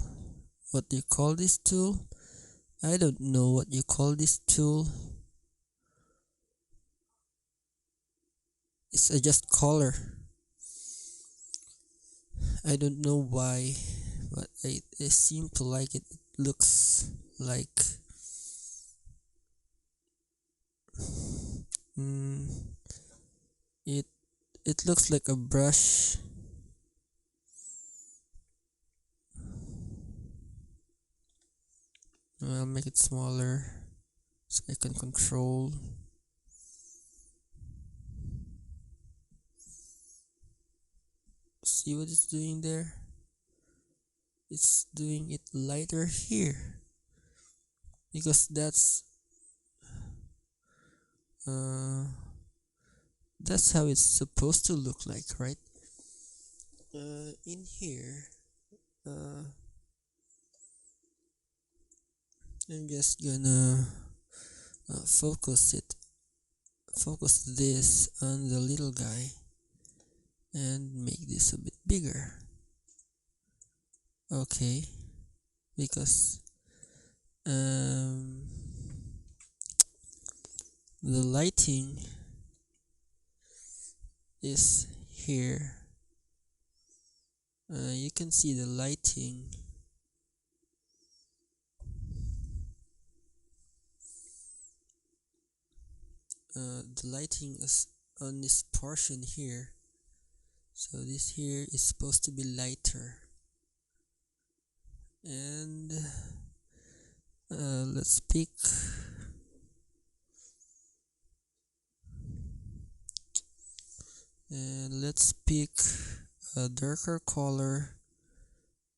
What do you call this tool? I don't know what you call this tool. It's a just color. I don't know why, but I seem to like it. It looks like it it looks like a brush. I'll make it smaller so I can control. See what it's doing there? It's doing it lighter here because that's how it's supposed to look like, right? In here, I'm just gonna focus this on the little guy and make this a bit bigger. Okay, because the lighting is here. You can see the lighting. The lighting is on this portion here. So this here is supposed to be lighter. And let's pick a darker color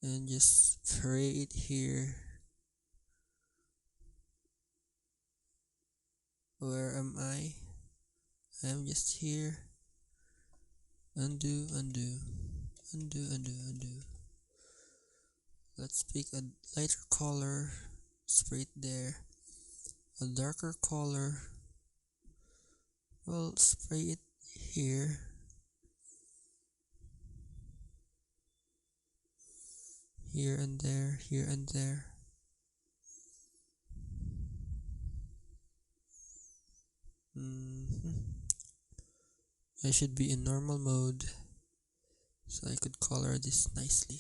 and just spray it here. Where am I? I'm just here. Undo. Let's pick a lighter color, spray it there. A darker color, well, spray it here. Here and there. I should be in normal mode so I could color this nicely.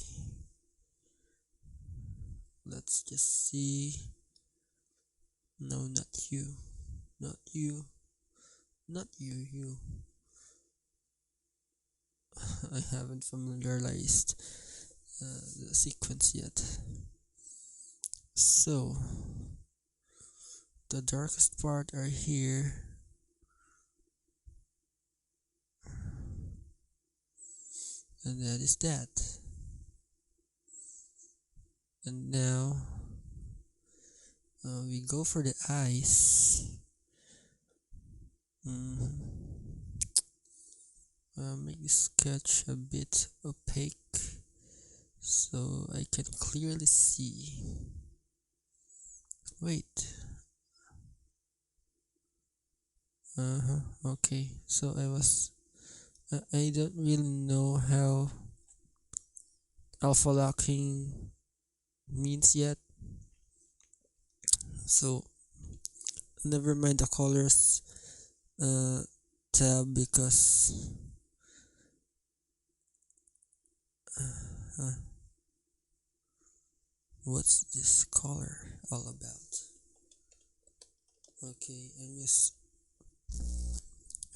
Let's just see. No, not you. You. I haven't familiarized the sequence yet. So the darkest part are here. And that is that. And now we go for the eyes. Make this sketch a bit opaque so I can clearly see. Wait. Okay, so I don't really know how alpha locking means yet, so never mind the colors tab because what's this color all about? Okay,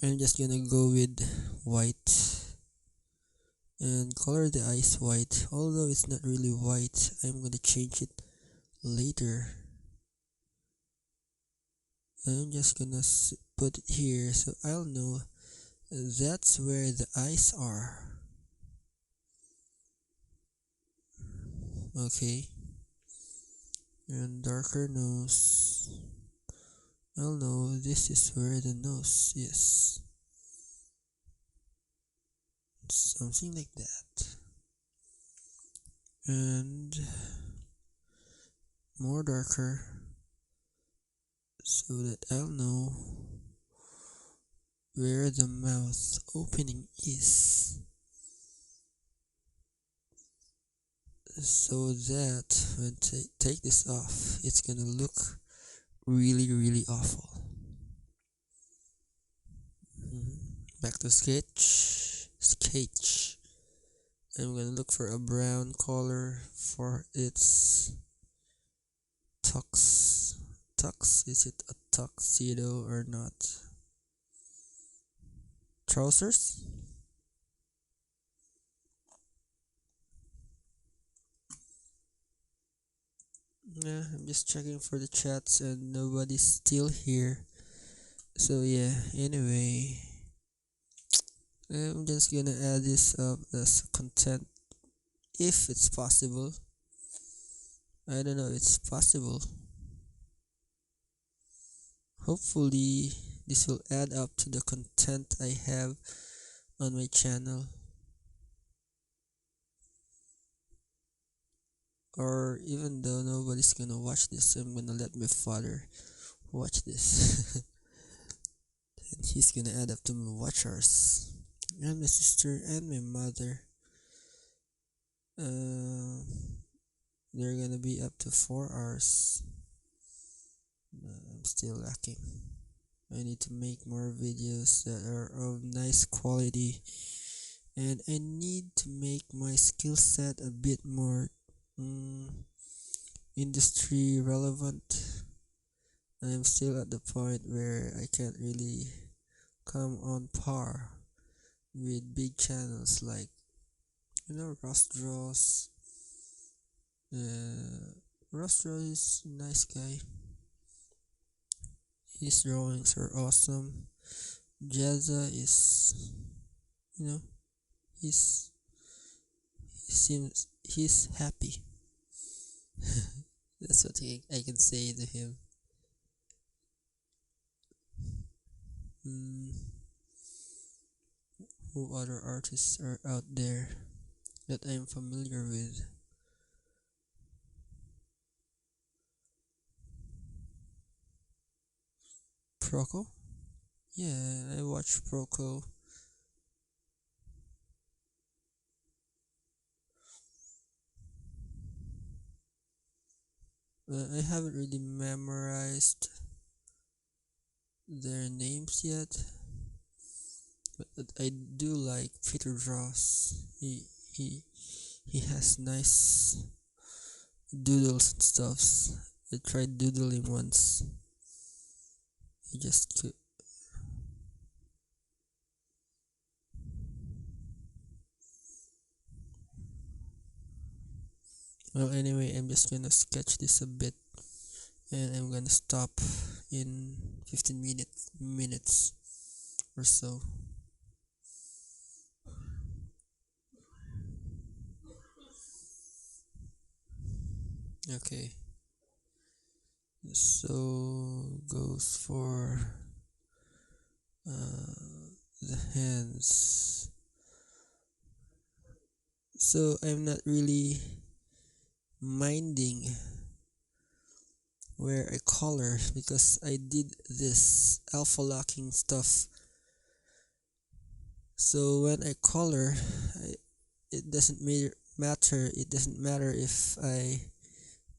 I'm just gonna go with white and color the eyes white, although it's not really white. I'm gonna change it later. I'm just gonna put it here so I'll know that's where the eyes are. Okay, and darker nose. I'll know this is where the nose is. Something like that. And more darker so that I'll know where the mouth opening is, so that when take this off, it's gonna look really awful. Back to sketch. I'm gonna look for a brown color for its tux. Is it a tuxedo or not? Trousers? Yeah, I'm just checking for the chats and nobody's still here. So yeah, anyway, I'm just gonna add this up as content if it's possible. I don't know if it's possible. Hopefully this will add up to the content I have on my channel. Or even though nobody's gonna watch this, I'm gonna let my father watch this. And he's gonna add up to my watchers. And my sister and my mother. They're gonna be up to 4 hours. I'm still lacking. I need to make more videos that are of nice quality, and I need to make my skill set a bit more industry relevant. I'm still at the point where I can't really come on par with big channels like, Ross Draws. Ross Draws is a nice guy. His drawings are awesome. Jazza is, he's he's happy. That's what I can say to him. Who other artists are out there that I'm familiar with? Proco? Yeah, I watch Proco. I haven't really memorized their names yet, but I do like Peter Dross. He has nice doodles and stuffs. I tried doodling once. I just could. Well, anyway, I'm just gonna sketch this a bit, and I'm gonna stop in 15 minutes or so. Okay, so goes for the hands. So I'm not really minding where I color because I did this alpha locking stuff. So when I color, it doesn't matter. It doesn't matter if I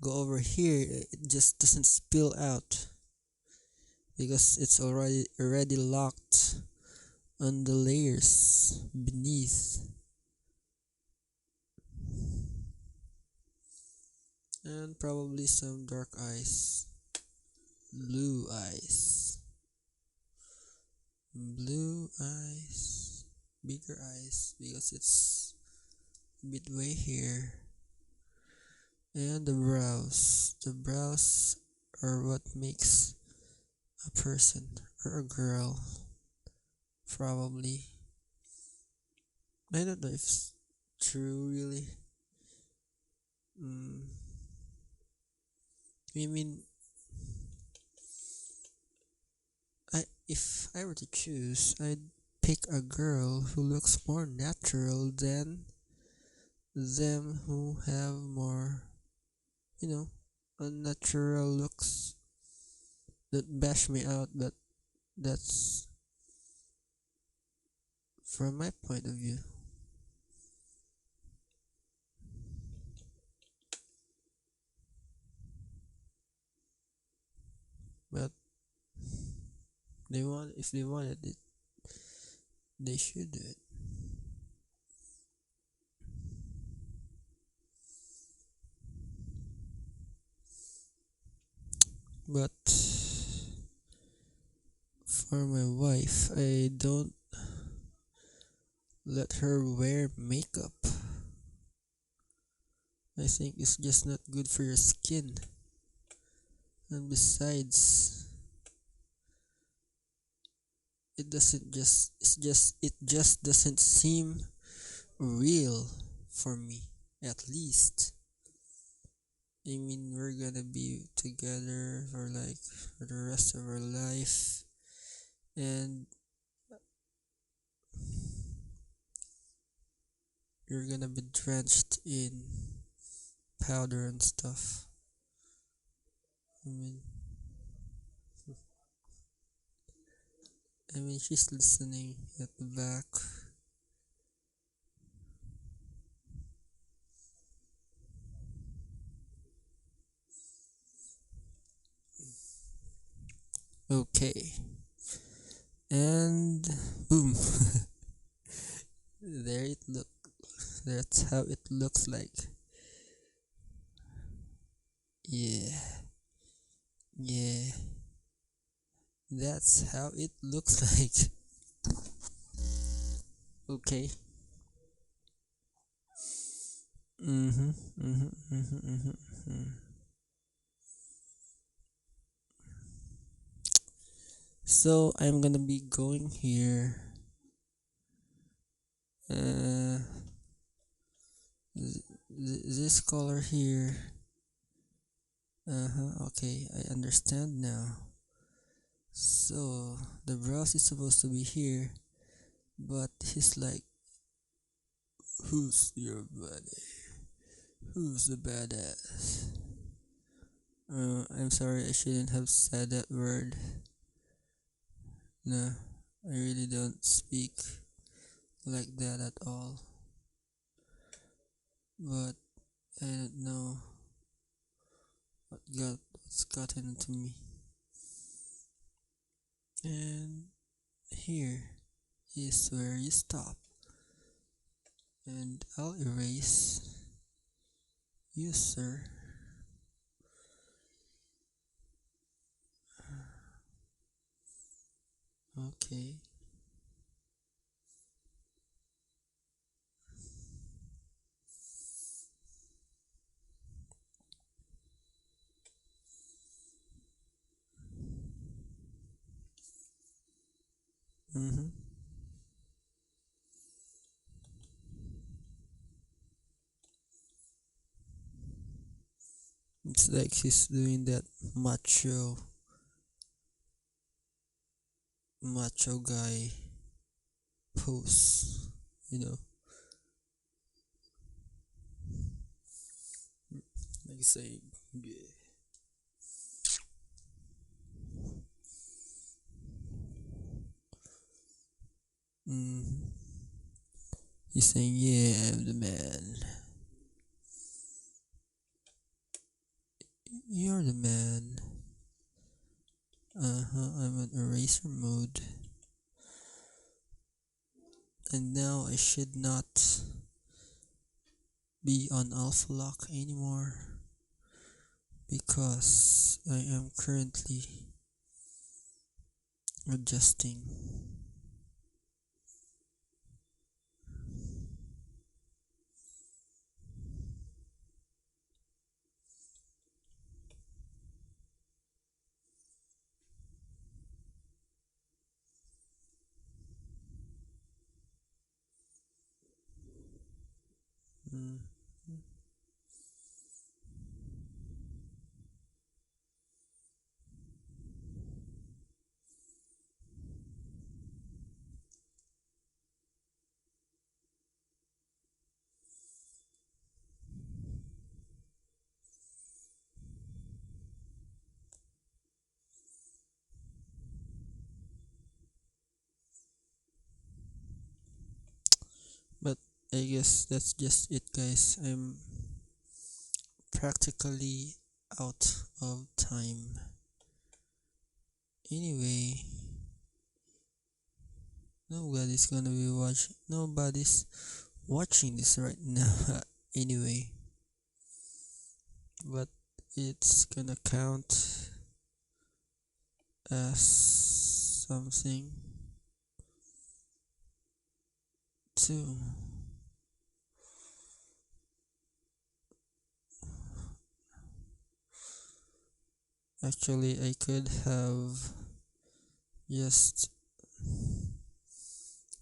go over here. It just doesn't spill out because it's already locked on the layers beneath. And probably some dark eyes, blue eyes, bigger eyes because it's midway here. And the brows are what makes a person or a girl, probably. I don't know if it's true really. I mean, if I were to choose, I'd pick a girl who looks more natural than them who have more, unnatural looks that bash me out, but that's from my point of view. But if they wanted it, they should do it. But for my wife, I don't let her wear makeup. I think it's just not good for your skin. And besides, it just doesn't seem real for me, at least. I mean, we're gonna be together for the rest of our life, and you're gonna be drenched in powder and stuff. I mean, she's listening at the back. Okay, and boom, there it look. That's how it looks like. Yeah, yeah, that's how it looks like. Okay. Mhm. Mhm. Mhm. Mhm. Mhm. So I'm gonna be going here. Uh, this color here. Okay, I understand now. So the brows is supposed to be here, but he's like, "Who's your buddy? Who's the badass?" I'm sorry, I shouldn't have said that word. No, I really don't speak like that at all. But I don't know what's gotten into me. And here is where you stop. And I'll erase you, sir. Okay. Mm-hmm. It's like he's doing that macho guy pose, you know, like saying, yeah. Mm-hmm. He's saying, yeah, I'm the man. You're the man. I'm on eraser mode. And now I should not be on alpha lock anymore because I am currently adjusting. Mm. I guess that's just it, guys. I'm practically out of time. Anyway, nobody's watching this right now. Anyway, but it's gonna count as something too. Actually, I could have just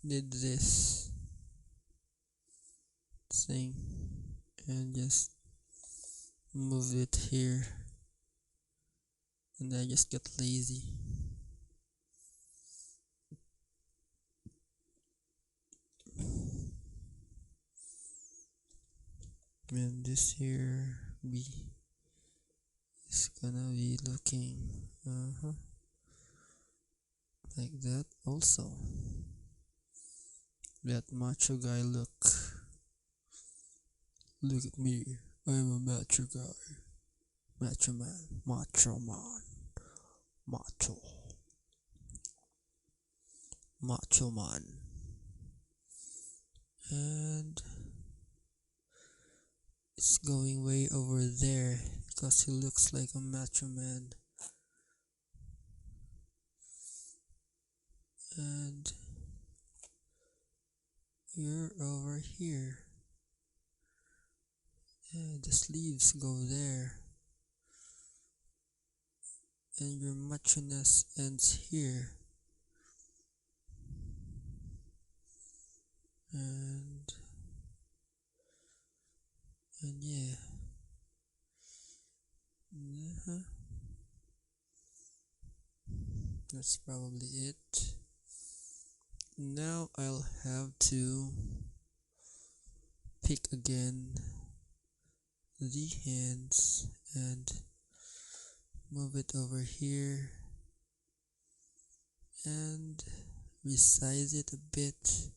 did this thing and just move it here, and I just got lazy. And this here B is gonna be looking like that also. That macho guy look. Look at me. I'm a macho guy. Macho man. Macho man. Macho. Macho man. And it's going way over there because he looks like a macho man. And you're over here. Yeah, the sleeves go there. And your macho-ness ends here. And yeah. That's probably it. Now I'll have to pick again the hands and move it over here and resize it a bit.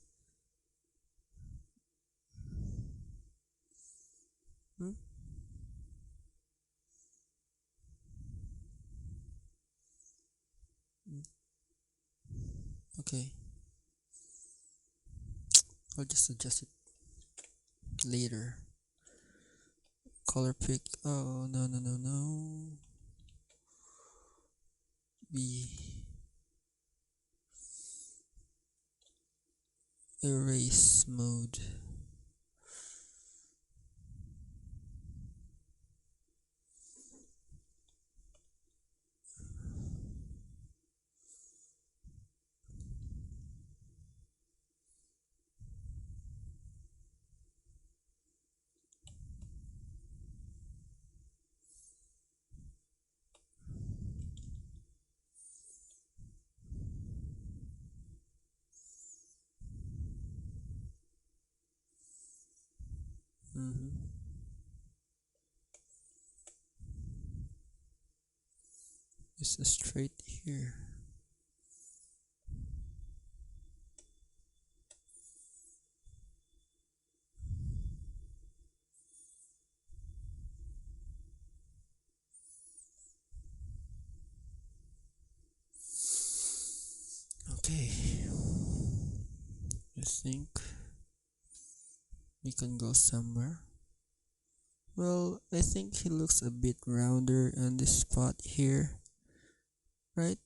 Okay, I'll just adjust it later. Color pick. Oh, no. B. Erase mode. It's a straight here. Okay, I think we can go somewhere. Well, I think he looks a bit rounder on this spot here, right?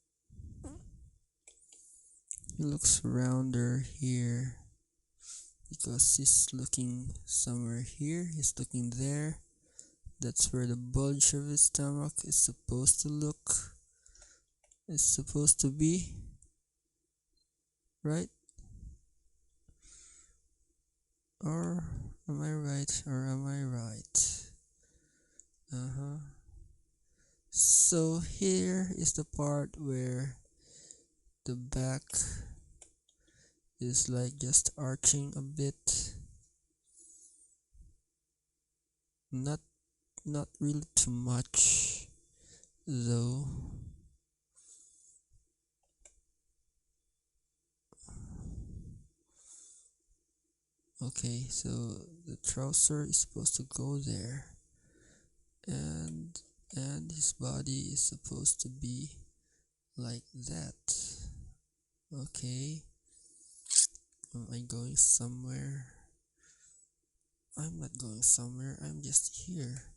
He looks rounder here because he's looking somewhere here, he's looking there. That's where the bulge of his stomach is supposed to look. It's supposed to be, right? Or am I right? So here is the part where the back is like just arching a bit. Not really too much though. Okay, so the trouser is supposed to go there, and his body is supposed to be like that. Okay, am I going somewhere? I'm not going somewhere, I'm just here.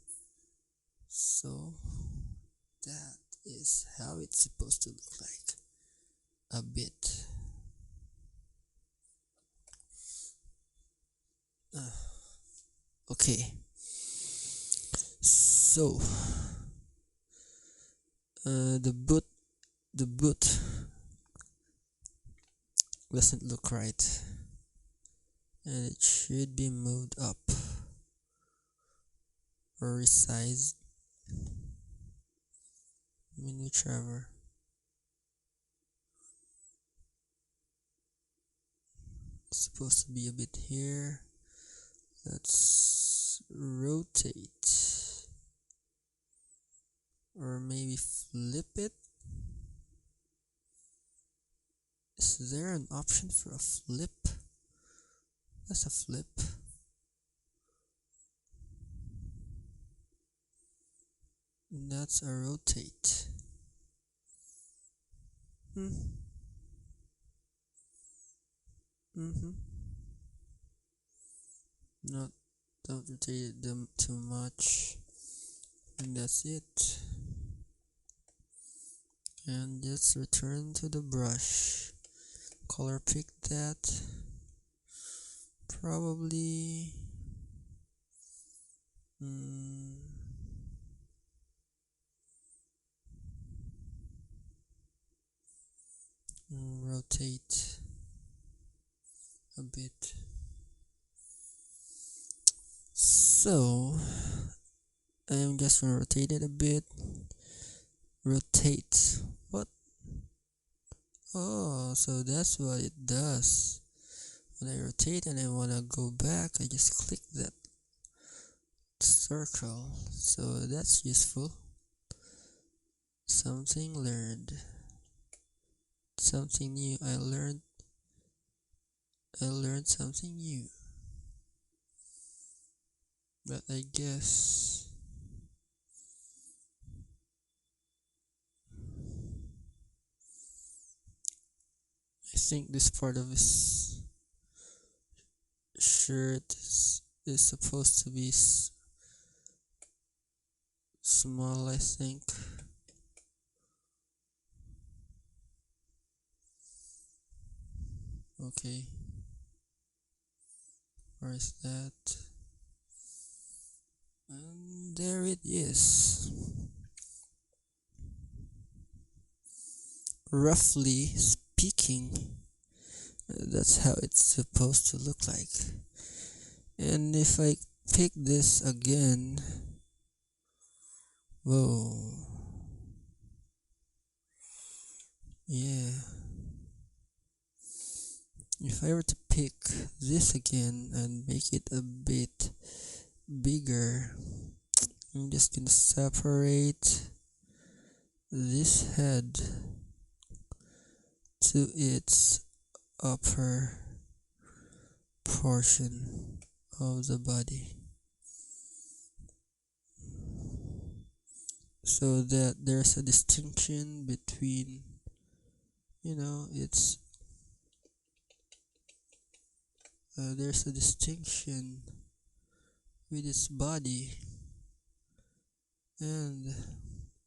So that is how it's supposed to look like. A bit. Okay. So the boot doesn't look right, and it should be moved up or resized. I mean, whichever. It's supposed to be a bit here. Let's rotate, or maybe flip it. Is there an option for a flip? That's a flip. That's a rotate. Not Don't rotate them too much. And that's it. And just return to the brush. Color pick that. Probably rotate a bit. So I am just gonna rotate it a bit. Rotate. What? Oh, so that's what it does. When I rotate and I wanna go back, I just click that circle. So that's useful. Something learned. Something new. I learned something new. But I guess I think this part of his shirt is supposed to be small, I think. Okay. Where is that? And there it is. Roughly speaking, that's how it's supposed to look like. And if I pick this again, whoa, yeah. If I were to pick this again and make it a bit bigger, I'm just gonna separate this head to its upper portion of the body, so that there's a distinction between, there's a distinction with its body, and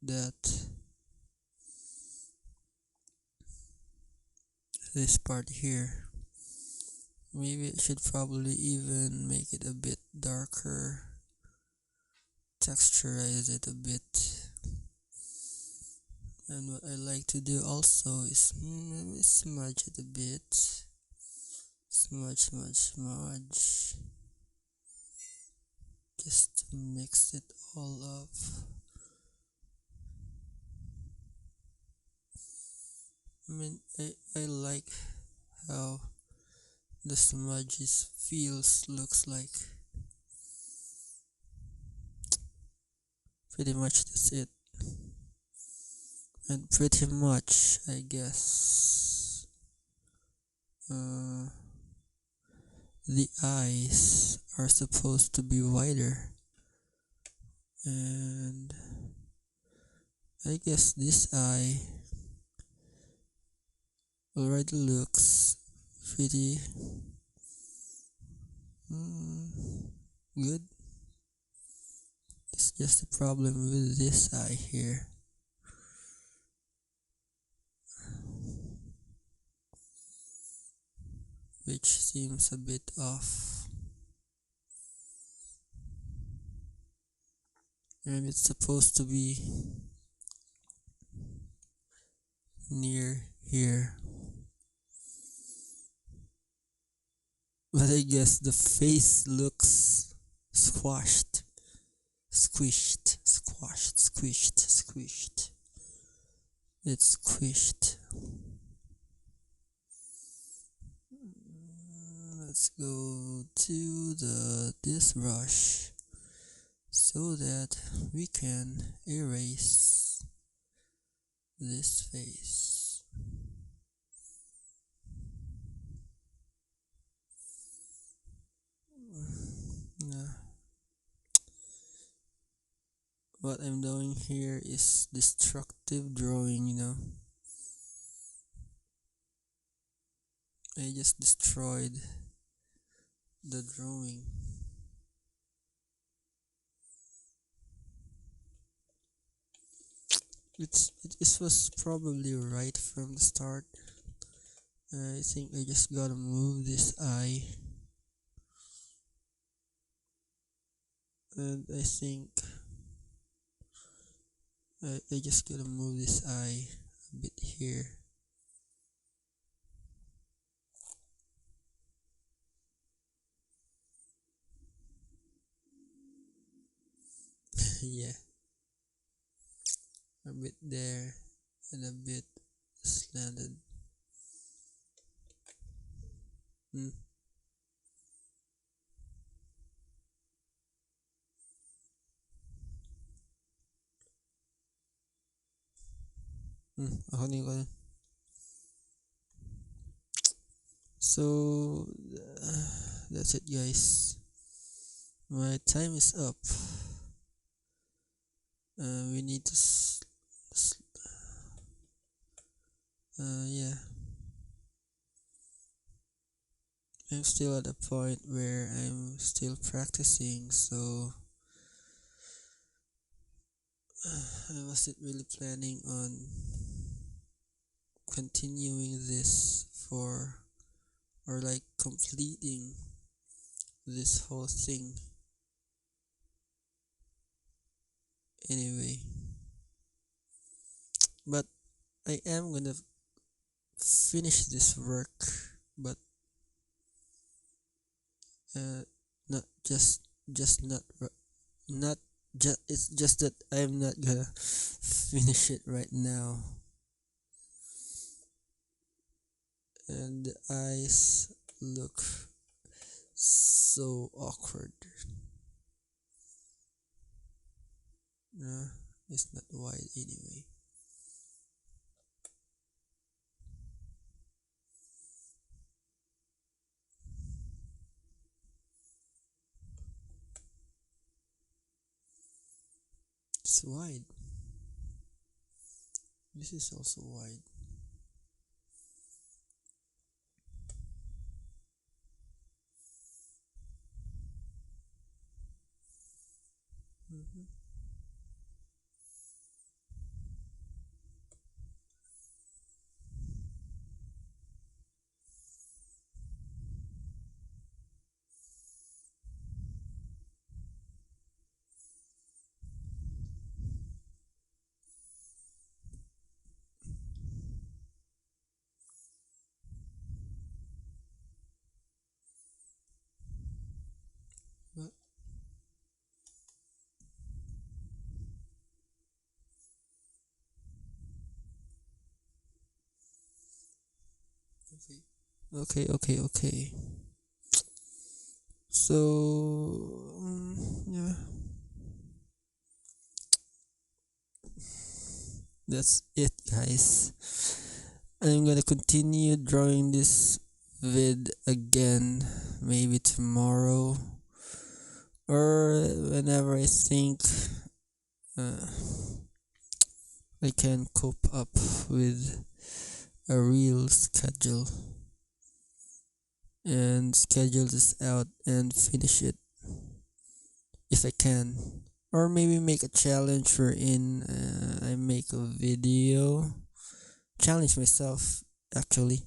that this part here, maybe it should probably even make it a bit darker, texturize it a bit. And what I like to do also is smudge it a bit. Smudge. Just to mix it all up. I mean, I like how the smudges looks like. Pretty much that's it. And pretty much, I guess, the eyes are supposed to be wider, and I guess this eye already looks pretty good. It's just a problem with this eye here. Which seems a bit off. And it's supposed to be near here. But I guess the face looks squashed. Squished. Squashed. Squished. Squished. It's squished. Let's go to this brush so that we can erase this face. What I'm doing here is destructive drawing. I just destroyed the drawing. It was probably right from the start. I think I just gotta move this eye, and I think I just gotta move this eye a bit here. Yeah, a bit there and a bit slanted. Ako din ko. So that's it, guys. My time is up. We need to yeah. I'm still at a point where I'm still practicing, so I wasn't really planning on continuing this or like completing this whole thing. Anyway, but I am gonna finish this work, but not just not just it's just that I'm not gonna finish it right now. And the eyes look so awkward. No, it's not wide anyway. It's wide. This is also wide. But okay. So yeah, that's it, guys. I'm gonna continue drawing this vid again, maybe tomorrow or whenever I think uh, I can cope up with a real schedule and schedule this out and finish it if I can. Or maybe make a challenge wherein I make a video, challenge myself actually.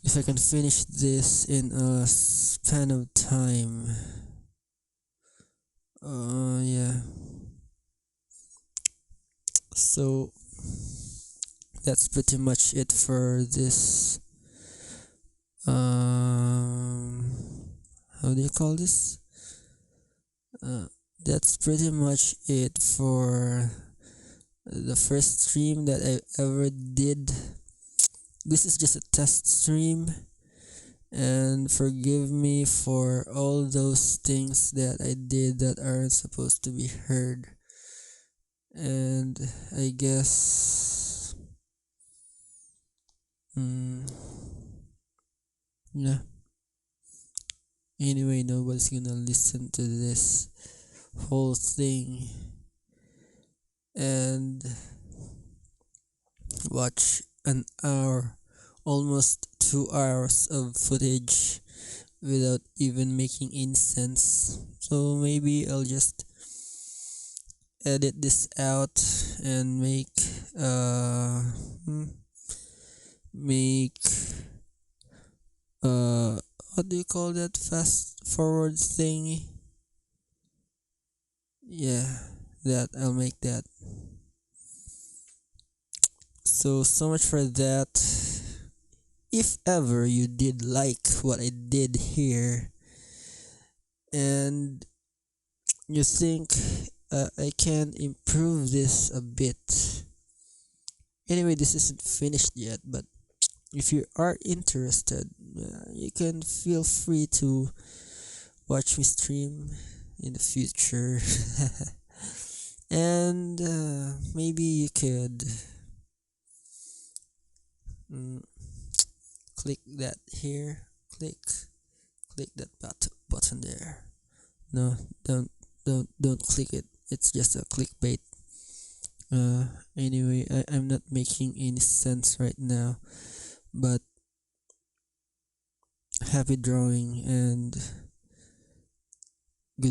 If I can finish this in a span of time, yeah. So that's pretty much it for this. How do you call this? Uh, that's pretty much it for the first stream that I ever did. This is just a test stream, and forgive me for all those things that I did that aren't supposed to be heard. And I guess, yeah. Anyway, nobody's gonna listen to this whole thing and watch an hour, almost 2 hours of footage without even making any sense. So maybe I'll just edit this out and make what do you call that, fast forward thingy? Yeah, that I'll make that. So much for that. If ever you did like what I did here and you think I can improve this a bit. Anyway, this isn't finished yet, but if you are interested, you can feel free to watch me stream in the future. And maybe you could click that here, click that button there. No, don't click it. It's just a clickbait. Anyway, I'm not making any sense right now, but happy drawing, and